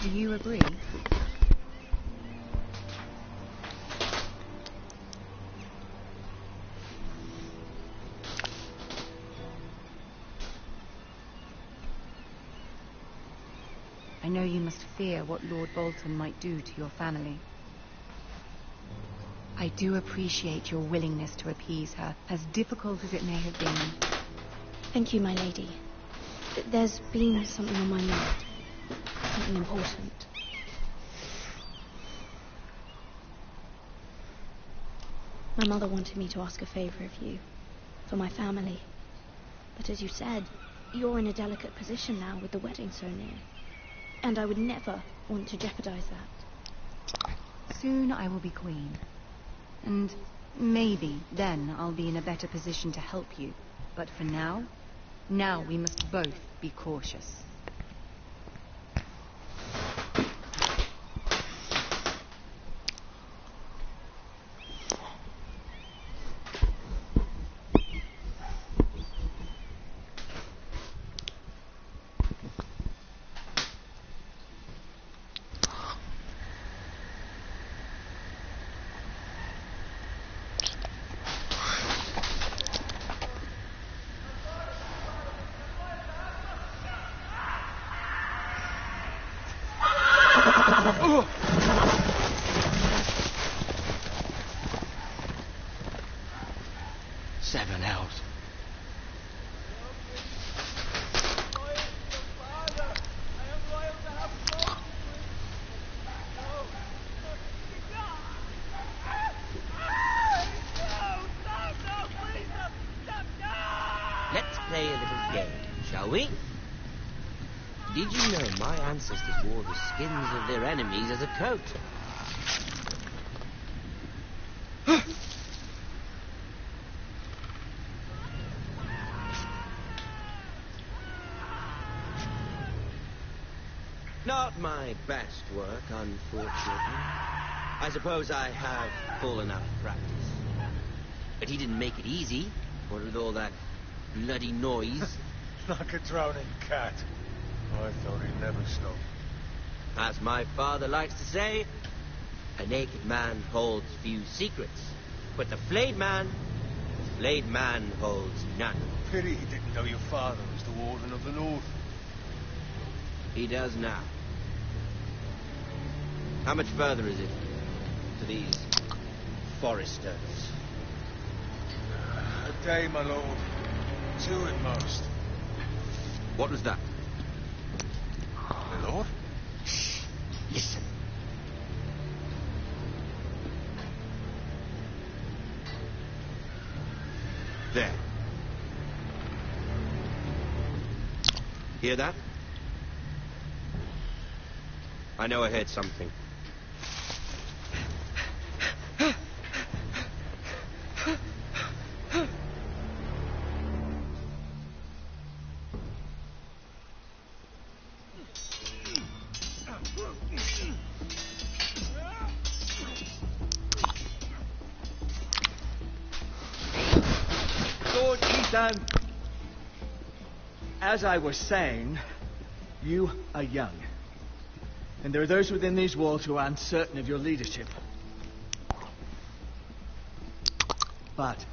Do you agree? I know you must fear what Lord Bolton might do to your family. I do appreciate your willingness to appease her, as difficult as it may have been. Thank you, my lady. There's been something on my mind. Something important. My mother wanted me to ask a favor of you, for my family. But as you said, you're in a delicate position now with the wedding so near. And I would never want to jeopardize that. Soon I will be queen. And maybe then I'll be in a better position to help you. But for now we must both be cautious. Seven hells. Let's play a little game, shall we? Did you know my ancestors wore the skins of their enemies as a coat? Not my best work, unfortunately. I suppose I have fallen out of practice. But he didn't make it easy, what with all that bloody noise. Like a drowning cat. I thought he'd never stop. As my father likes to say, a naked man holds few secrets. But the flayed man holds none. Pity he didn't know your father was the Warden of the North. He does now. How much further is it to these Foresters? A day, my lord. 2 at most. What was that? My lord? Shh. Listen. There. Hear that? I know I heard something. Lord Ethan, as I was saying, you are young. And there are those within these walls who are uncertain of your leadership. But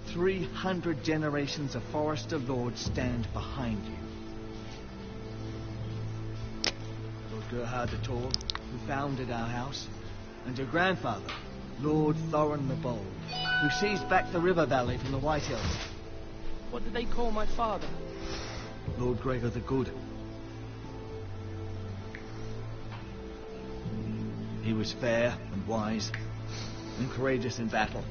300 generations of Forester lords stand behind you. Lord Gerhard the Tall, who founded our house, and your grandfather, Lord Thorin the Bold, who seized back the river valley from the White Hills. What did they call my father? Lord Gregor the Good. He was fair and wise and courageous in battle.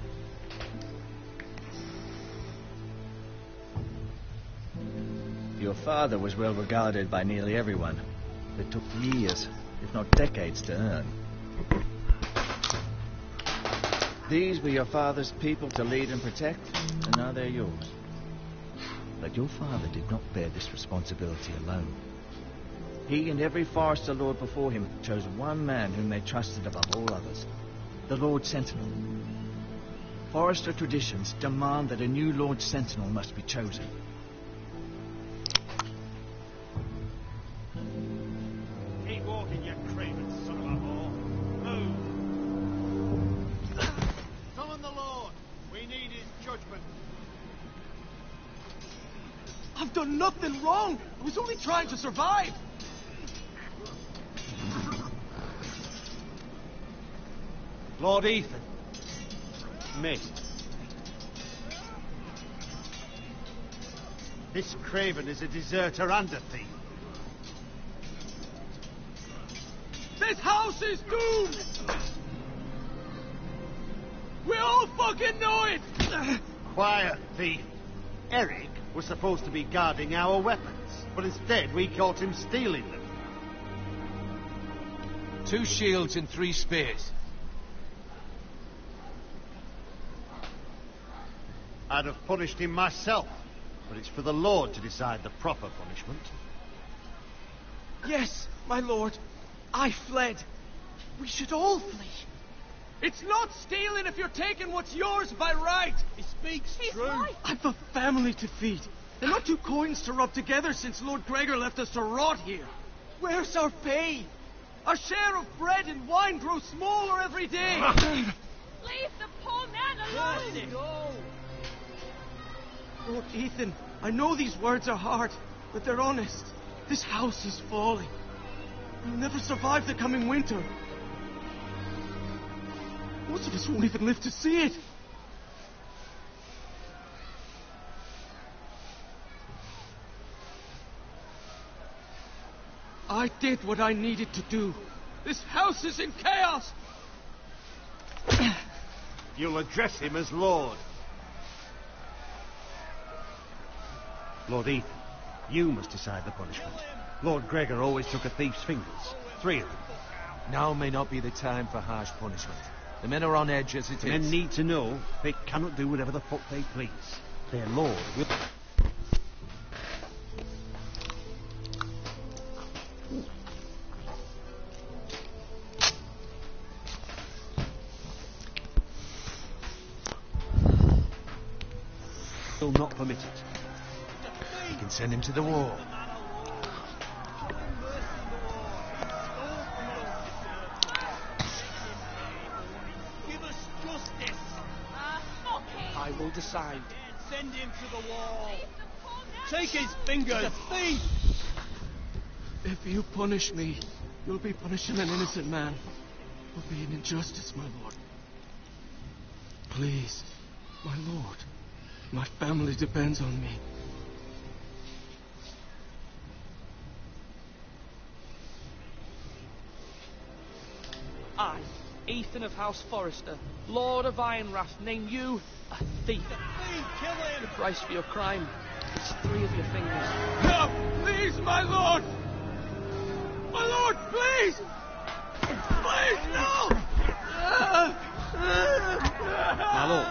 Your father was well regarded by nearly everyone. It took years, if not decades, to earn. These were your father's people to lead and protect, and now they're yours. But your father did not bear this responsibility alone. He and every Forester Lord before him chose one man whom they trusted above all others, the Lord Sentinel. Forester traditions demand that a new Lord Sentinel must be chosen. Keep walking, you craven son of a whore. Move! Summon the Lord. We need his judgment. I've done nothing wrong. I was only trying to survive. Lord Ethan. Missed. This craven is a deserter and a thief. This house is doomed! We all fucking know it! Quiet, thief. Eric was supposed to be guarding our weapons, but instead we caught him stealing them. 2 shields and 3 spears. I'd have punished him myself, but it's for the Lord to decide the proper punishment. Yes, my lord. I fled. We should all flee. It's not stealing if you're taking what's yours by right. He speaks true. Right. I've a family to feed. They're not 2 coins to rub together since Lord Gregor left us to rot here. Where's our pay? Our share of bread and wine grows smaller every day. Leave the poor man alone! Lord Ethan, I know these words are hard, but they're honest. This house is falling. We'll never survive the coming winter. Most of us won't even live to see it. I did what I needed to do. This house is in chaos. You'll address him as Lord. Lord Ethan, you must decide the punishment. Lord Gregor always took a thief's fingers. 3 of them. Now may not be the time for harsh punishment. The men are on edge as it is. Men need to know they cannot do whatever the fuck they please. Their Lord will... will not permit it. You can send him to the wall. Give us justice. I will decide. Send him to the wall. Take his fingers. He's a thief. If you punish me, you'll be punishing an innocent man for being injustice, my lord. Please, my lord. My family depends on me. I, Ethan of House Forrester, Lord of Ironrath, name you a thief. Kill him. The price for your crime is 3 of your fingers. No, please, my lord! My lord, please! Please, no! My lord,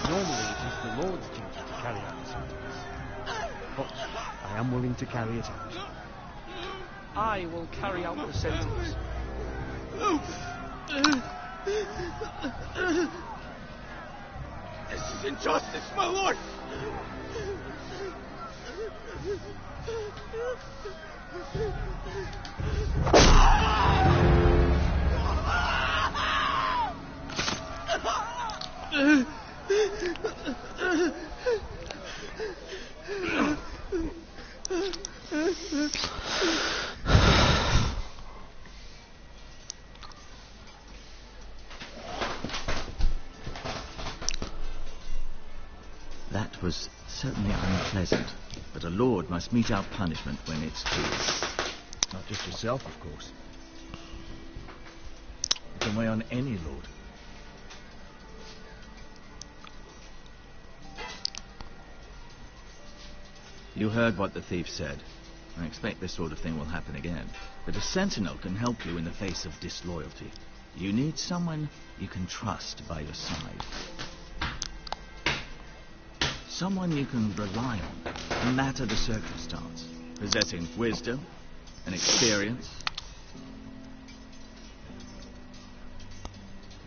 normally it is the Lord's duty to carry out the sentence. But I am willing to carry it out. I will carry out the sentence. This is injustice, my lord! That was certainly unpleasant, but a lord must mete out punishment when it's due. Not just yourself, of course. It can weigh on any lord. You heard what the thief said. I expect this sort of thing will happen again. But a sentinel can help you in the face of disloyalty. You need someone you can trust by your side. Someone you can rely on, no matter the circumstance. Possessing wisdom and experience.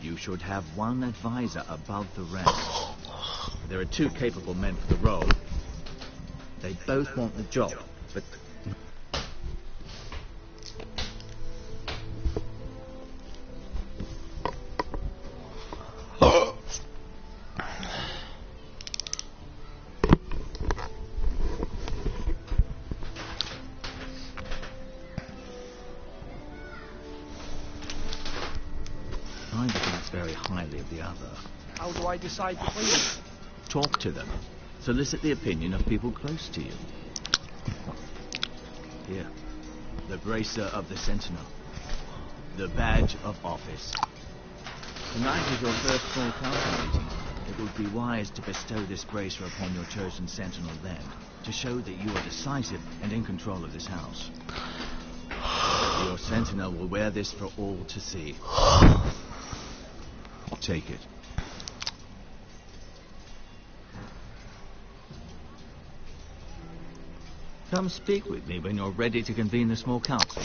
You should have one advisor above the rest. There are 2 capable men for the role. They both want the job, but... Neither thinks very highly of the other. How do I decide between them? Talk to them. Solicit the opinion of people close to you. Here, the bracer of the Sentinel. The badge of office. Tonight is your first full council meeting. It would be wise to bestow this bracer upon your chosen Sentinel then, to show that you are decisive and in control of this house. Your Sentinel will wear this for all to see. Take it. Come speak with me when you're ready to convene the small council.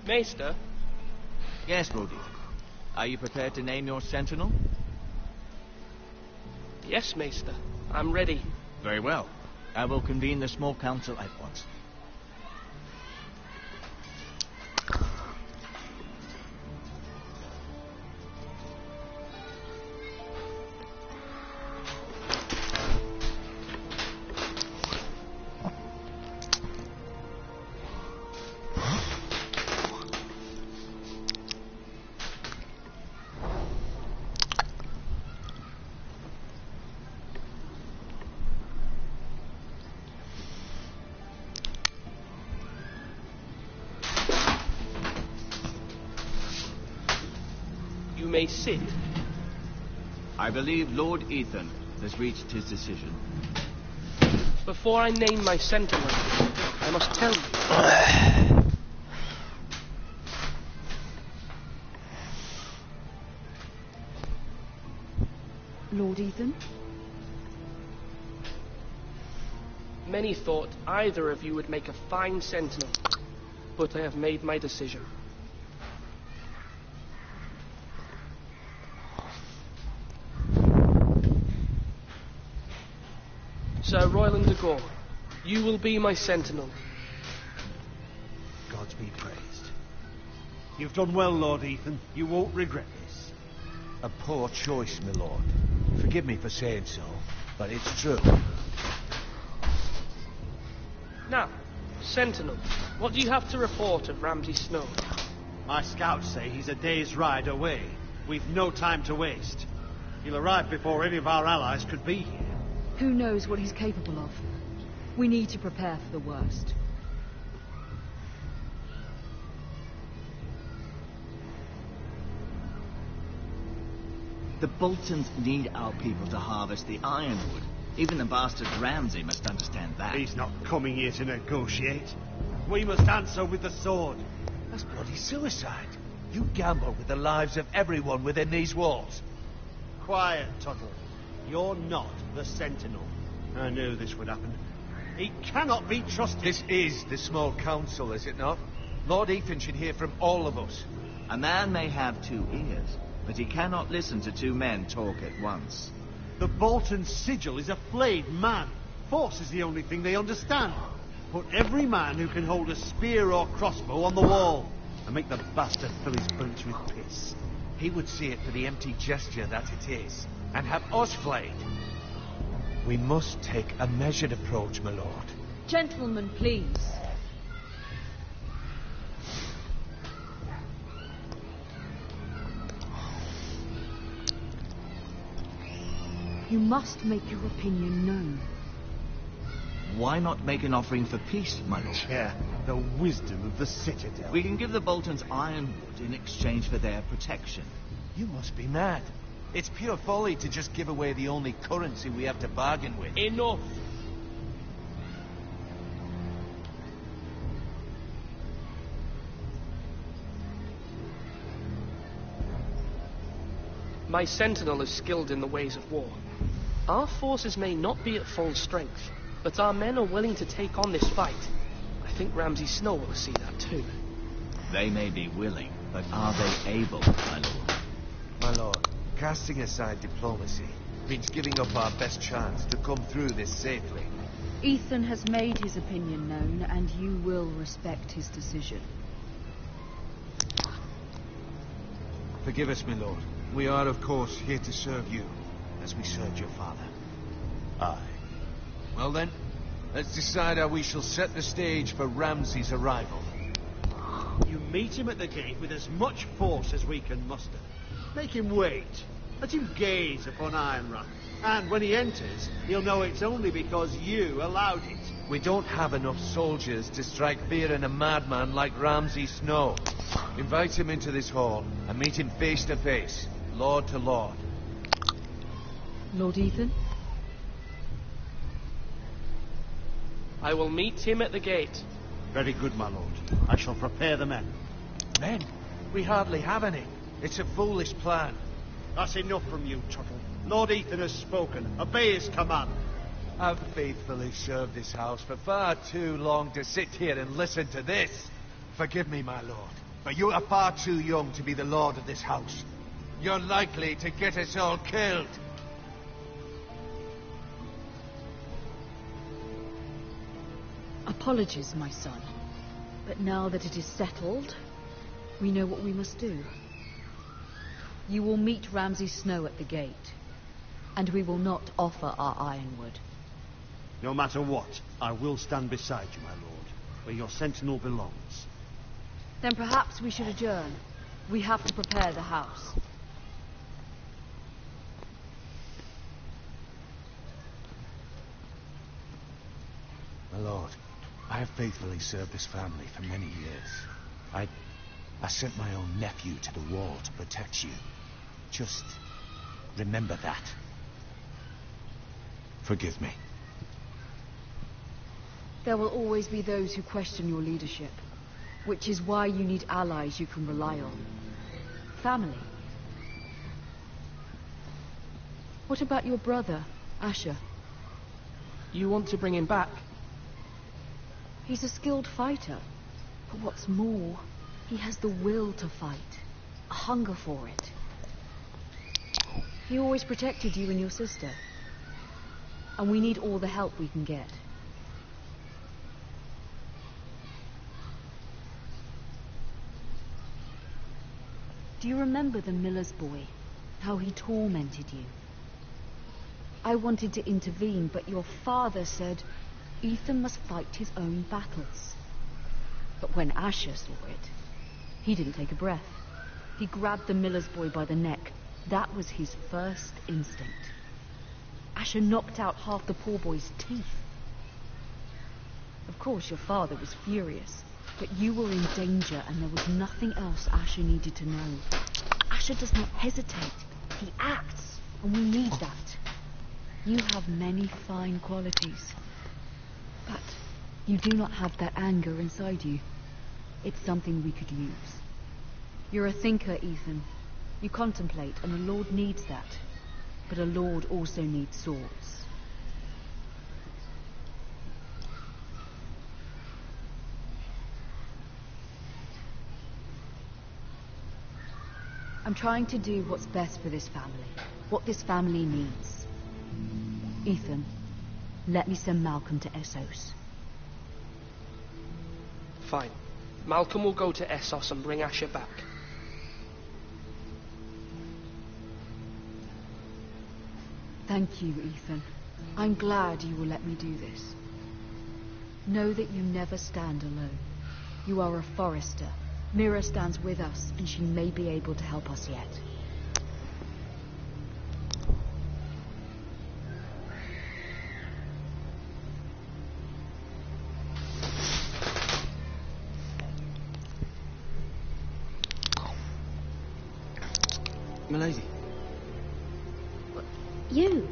Maester? Yes, Rudy. Are you prepared to name your Sentinel? Yes, Maester. I'm ready. Very well. I will convene the small council at once. may sit. I believe Lord Ethan has reached his decision. Before I name my sentinel, I must tell you. Lord Ethan? Many thought either of you would make a fine sentinel, but I have made my decision. Sir Royland de Gore, you will be my sentinel. Gods be praised. You've done well, Lord Ethan. You won't regret this. A poor choice, my lord. Forgive me for saying so, but it's true. Now, sentinel, what do you have to report of Ramsay Snow? My scouts say he's a day's ride away. We've no time to waste. He'll arrive before any of our allies could be here. Who knows what he's capable of? We need to prepare for the worst. The Boltons need our people to harvest the ironwood. Even the bastard Ramsay must understand that. He's not coming here to negotiate. We must answer with the sword. That's bloody suicide. You gamble with the lives of everyone within these walls. Quiet, Tuttle. You're not the Sentinel. I knew this would happen. He cannot be trusted. This is the small council, is it not? Lord Ethan should hear from all of us. A man may have 2 ears, but he cannot listen to 2 men talk at once. The Bolton sigil is a flayed man. Force is the only thing they understand. Put every man who can hold a spear or crossbow on the wall, and make the bastard fill his boots with piss. He would see it for the empty gesture that it is, and have us flayed. We must take a measured approach, my lord. Gentlemen, please. You must make your opinion known. Why not make an offering for peace, my lord? Yeah, the wisdom of the Citadel. We can give the Boltons ironwood in exchange for their protection. You must be mad. It's pure folly to just give away the only currency we have to bargain with. Enough! My sentinel is skilled in the ways of war. Our forces may not be at full strength, but our men are willing to take on this fight. I think Ramsay Snow will see that too. They may be willing, but are they able, my lord? My lord, casting aside diplomacy means giving up our best chance to come through this safely. Ethan has made his opinion known, and you will respect his decision. Forgive us, my lord. We are, of course, here to serve you, as we served your father. Aye. Well then, let's decide how we shall set the stage for Ramsay's arrival. You meet him at the gate with as much force as we can muster. Make him wait. Let him gaze upon Ironrath. And when he enters, he'll know it's only because you allowed it. We don't have enough soldiers to strike fear in a madman like Ramsay Snow. Invite him into this hall and meet him face to face, lord to lord. Lord Ethan? I will meet him at the gate. Very good, my lord. I shall prepare the men. Men? We hardly have any. It's a foolish plan. That's enough from you, Tuttle. Lord Ethan has spoken. Obey his command. I've faithfully served this house for far too long to sit here and listen to this. Forgive me, my lord, but you are far too young to be the lord of this house. You're likely to get us all killed. Apologies, my son. But now that it is settled, we know what we must do. You will meet Ramsay Snow at the gate, and we will not offer our ironwood. No matter what, I will stand beside you, my lord, where your sentinel belongs. Then perhaps we should adjourn. We have to prepare the house. My lord, I have faithfully served this family for many years. I sent my own nephew to the wall to protect you. Just remember that. Forgive me. There will always be those who question your leadership, which is why you need allies you can rely on. Family. What about your brother, Asher? You want to bring him back? He's a skilled fighter. But what's more, he has the will to fight. A hunger for it. He always protected you and your sister. And we need all the help we can get. Do you remember the miller's boy? How he tormented you? I wanted to intervene, but your father said Ethan must fight his own battles. But when Asher saw it, he didn't take a breath. He grabbed the miller's boy by the neck. That was his first instinct. Asher knocked out half the poor boy's teeth. Of course, your father was furious, but you were in danger and there was nothing else Asher needed to know. Asher does not hesitate. He acts, and we need that. You have many fine qualities, but you do not have that anger inside you. It's something we could use. You're a thinker, Ethan. You contemplate, and a lord needs that. But a lord also needs swords. I'm trying to do what's best for this family. What this family needs. Ethan, let me send Malcolm to Essos. Fine. Malcolm will go to Essos and bring Asher back. Thank you, Ethan. I'm glad you will let me do this. Know that you never stand alone. You are a Forrester. Mira stands with us, and she may be able to help us yet. Milady. You?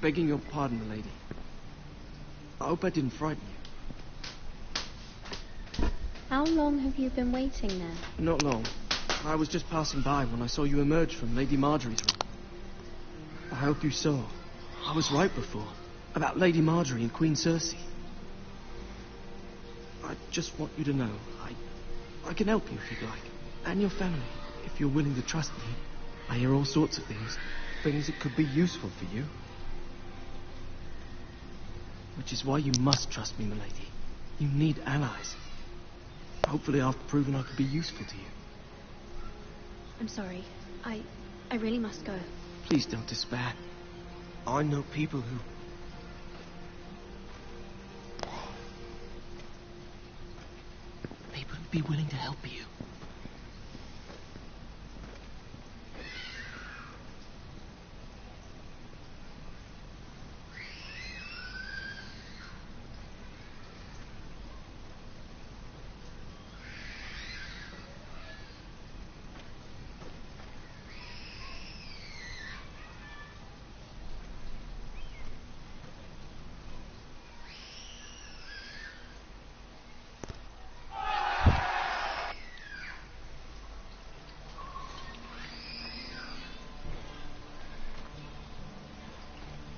Begging your pardon, milady. I hope I didn't frighten you. How long have you been waiting there? Not long. I was just passing by when I saw you emerge from Lady Marjorie's room. I hope you saw. I was right before. About Lady Marjorie and Queen Cersei. I just want you to know, I can help you if you'd like. And your family, if you're willing to trust me. I hear all sorts of things. Things that could be useful for you. Which is why you must trust me, milady. You need allies. Hopefully I've proven I could be useful to you. I'm sorry. I really must go. Please don't despair. I know people who... People who'd be willing to help you.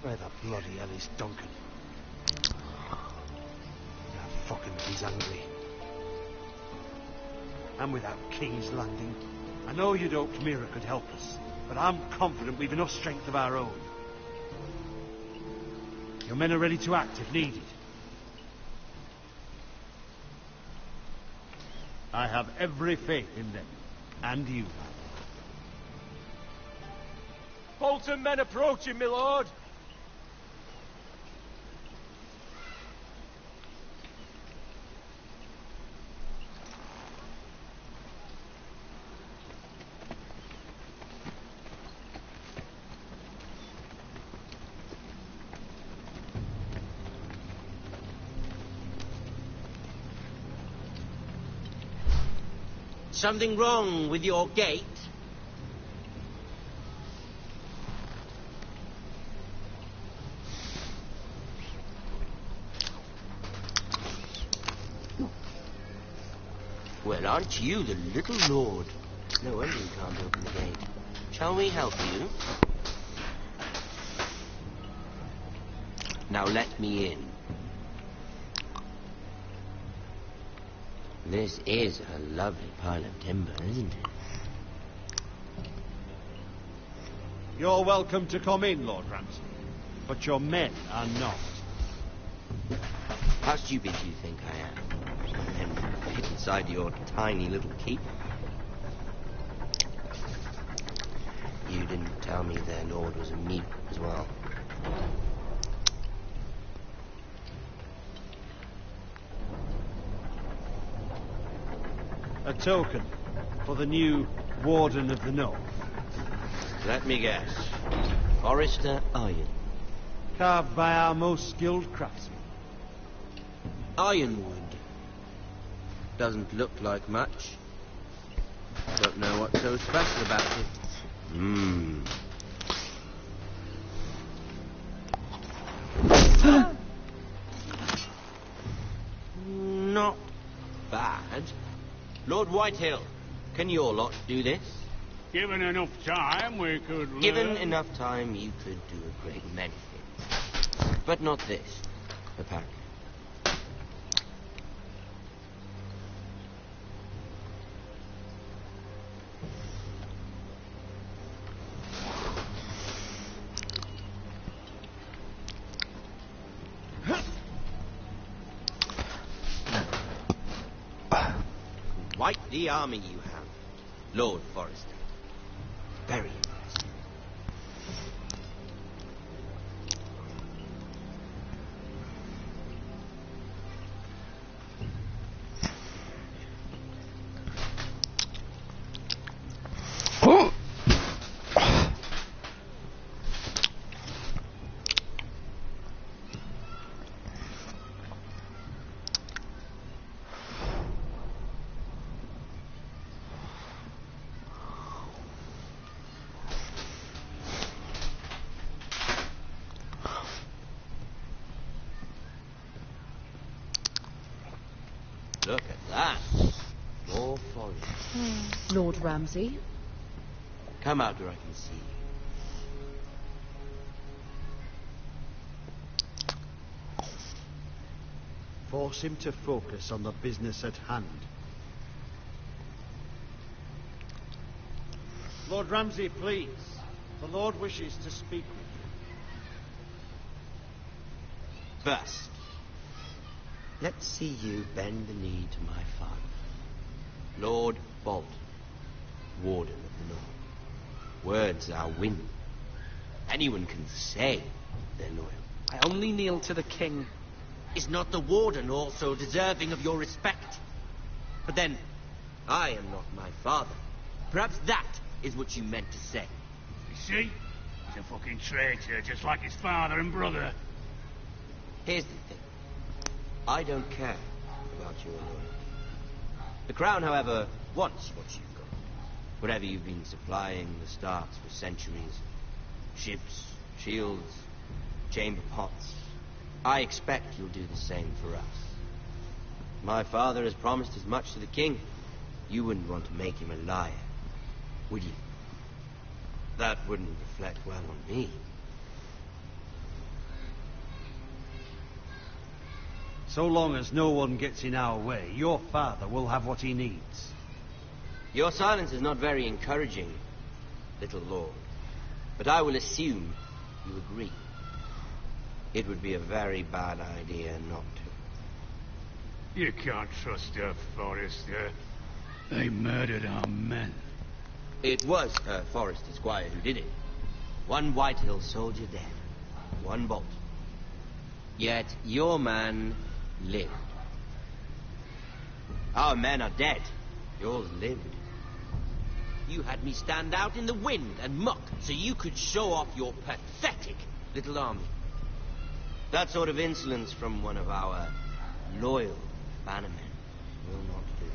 Where the bloody hell is Duncan? Yeah, fucking he's angry. And without King's Landing. I know you'd hoped Mira could help us, but I'm confident we've enough strength of our own. Your men are ready to act if needed. I have every faith in them. And you. Bolton men approaching, my lord. Something wrong with your gate? Well, aren't you the little lord? No wonder you can't open the gate. Shall we help you? Now let me in. This is a lovely pile of timber, isn't it? You're welcome to come in, Lord Ramsay, but your men are not. How stupid do you think I am? Some men fit inside your tiny little keep. You didn't tell me their lord was a mute as well. A token for the new Warden of the North. Let me guess. Forrester Iron. Carved by our most skilled craftsmen. Ironwood. Doesn't look like much. Don't know what's so special about it. Not bad. Lord Whitehill, can your lot do this? Given enough time, we could learn. Given enough time, you could do a great many things. But not this, apparently. Quite the army you have, Lord Forrester. Very impressive. Look at that. More forest. Lord Ramsay? Come out where I can see you. Force him to focus on the business at hand. Lord Ramsay, please. The Lord wishes to speak with you. First, let's see you bend the knee to my father, Lord Bolton, Warden of the North. Words are wind. Anyone can say they're loyal. I only kneel to the king. Is not the Warden also deserving of your respect? But then, I am not my father. Perhaps that is what you meant to say. You see? He's a fucking traitor, just like his father and brother. Here's the thing. I don't care about your loyalty. The Crown, however, wants what you've got. Whatever you've been supplying the Starks for centuries. Ships, shields, chamber pots. I expect you'll do the same for us. My father has promised as much to the king. You wouldn't want to make him a liar, would you? That wouldn't reflect well on me. So long as no one gets in our way, your father will have what he needs. Your silence is not very encouraging, little lord. But I will assume you agree. It would be a very bad idea not to. You can't trust her, Forrester. They murdered our men. It was Forrester Squire who did it. One Whitehill soldier dead. One bolt. Yet your man lived. Our men are dead. Yours lived. You had me stand out in the wind and muck so you could show off your pathetic little army. That sort of insolence from one of our loyal bannermen will not do.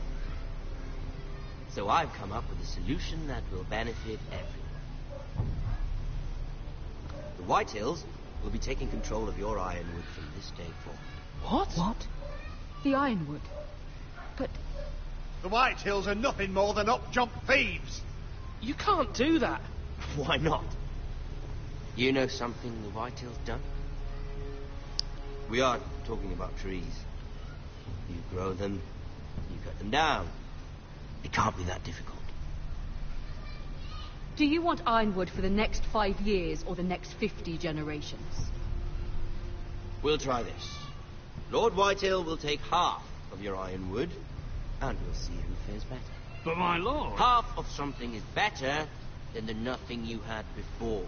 So I've come up with a solution that will benefit everyone. The Whitehills will be taking control of your ironwood from this day forward. What? The Ironwood? But... The Whitehills are nothing more than up-jump thieves. You can't do that. Why not? You know something the Whitehill's done? We are talking about trees. You grow them, you cut them down. It can't be that difficult. Do you want ironwood for the next 5 years or the next 50 generations? We'll try this. Lord Whitehill will take half of your ironwood, and we'll see who fares better. But my lord... Half of something is better than the nothing you had before.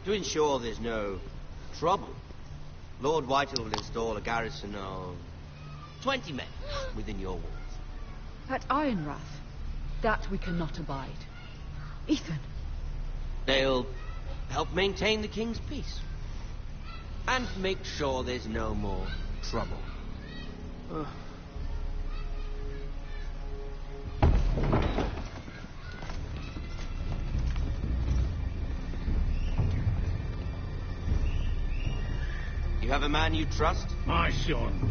To ensure there's no trouble, Lord Whitehill will install a garrison of 20 men within your walls. At Ironrath, that we cannot abide. Ethan. They'll help maintain the king's peace. And make sure there's no more trouble. You have a man you trust? My son,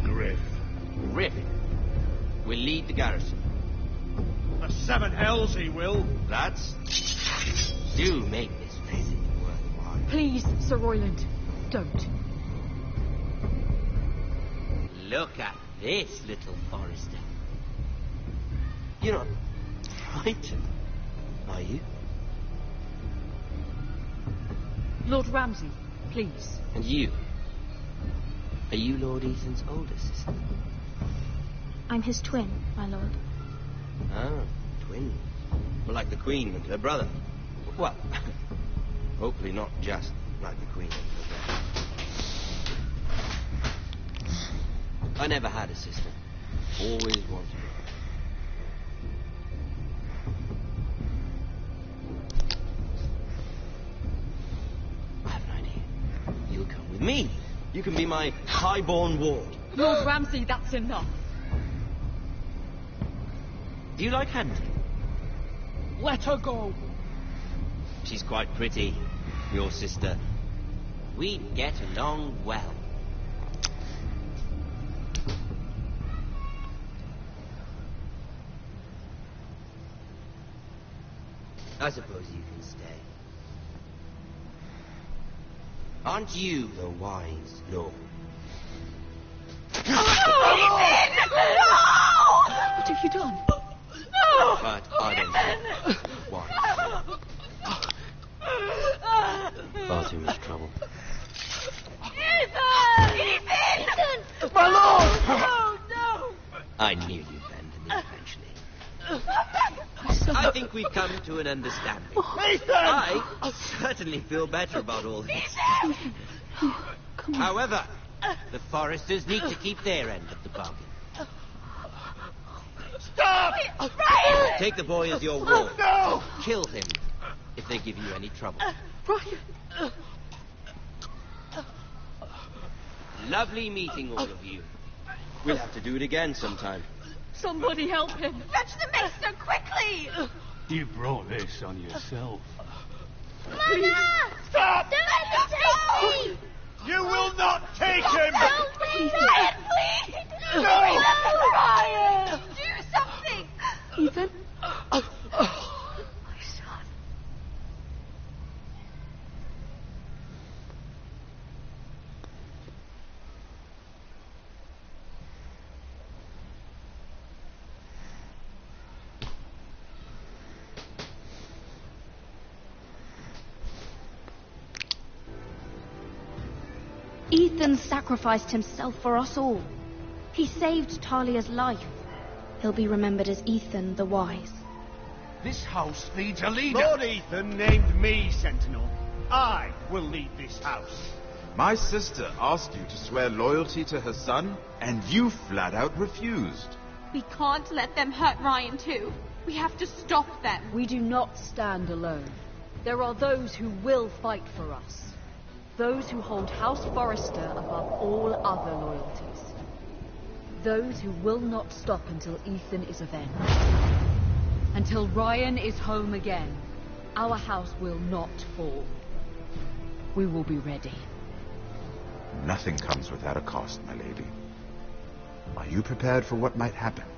Griff. Griff will lead the garrison. The 7 hells he will. Lads, do make this visit worthwhile. Please, Sir Royland, don't. Look at this, little Forrester. You're not frightened, are you? Lord Ramsay, please. And you? Are you Lord Ethan's older sister? I'm his twin, my lord. Ah, twin. Well, like the Queen and her brother. Well, hopefully not just like the Queen and her brother. I never had a sister. Always wanted one. I have an idea. You'll come with me. You can be my highborn ward. Lord Ramsay, that's enough. Do you like hunting? Let her go. She's quite pretty, your sister. We'd get along well. I suppose you can stay. Aren't you the wise lord? What have you done? But I don't know why. Far too much trouble. Ethan! My lord! Oh, no! I knew you'd bend to me eventually. I think we've come to an understanding. I certainly feel better about all this. However, the Foresters need to keep their end of the bargain. Stop! Ryan! Take the boy as your ward. No! Kill him if they give you any trouble. Ryan! Lovely meeting all of you. We'll have to do it again sometime. Somebody help him. Fetch the maester quickly! You brought this on yourself. Mother! Stop! Don't let him take me! You will not take him! Help me! Ryan, please! No! Ryan! Do something! Ethan? My son. Ethan sacrificed himself for us all. He saved Talia's life. He'll be remembered as Ethan the Wise. This house needs a leader. Lord Ethan named me Sentinel. I will lead this house. My sister asked you to swear loyalty to her son, and you flat out refused. We can't let them hurt Ryan too. We have to stop them. We do not stand alone. There are those who will fight for us. Those who hold House Forrester above all other loyalties. Those who will not stop until Ethan is avenged. Until Ryan is home again, our house will not fall. We will be ready. Nothing comes without a cost, my lady. Are you prepared for what might happen?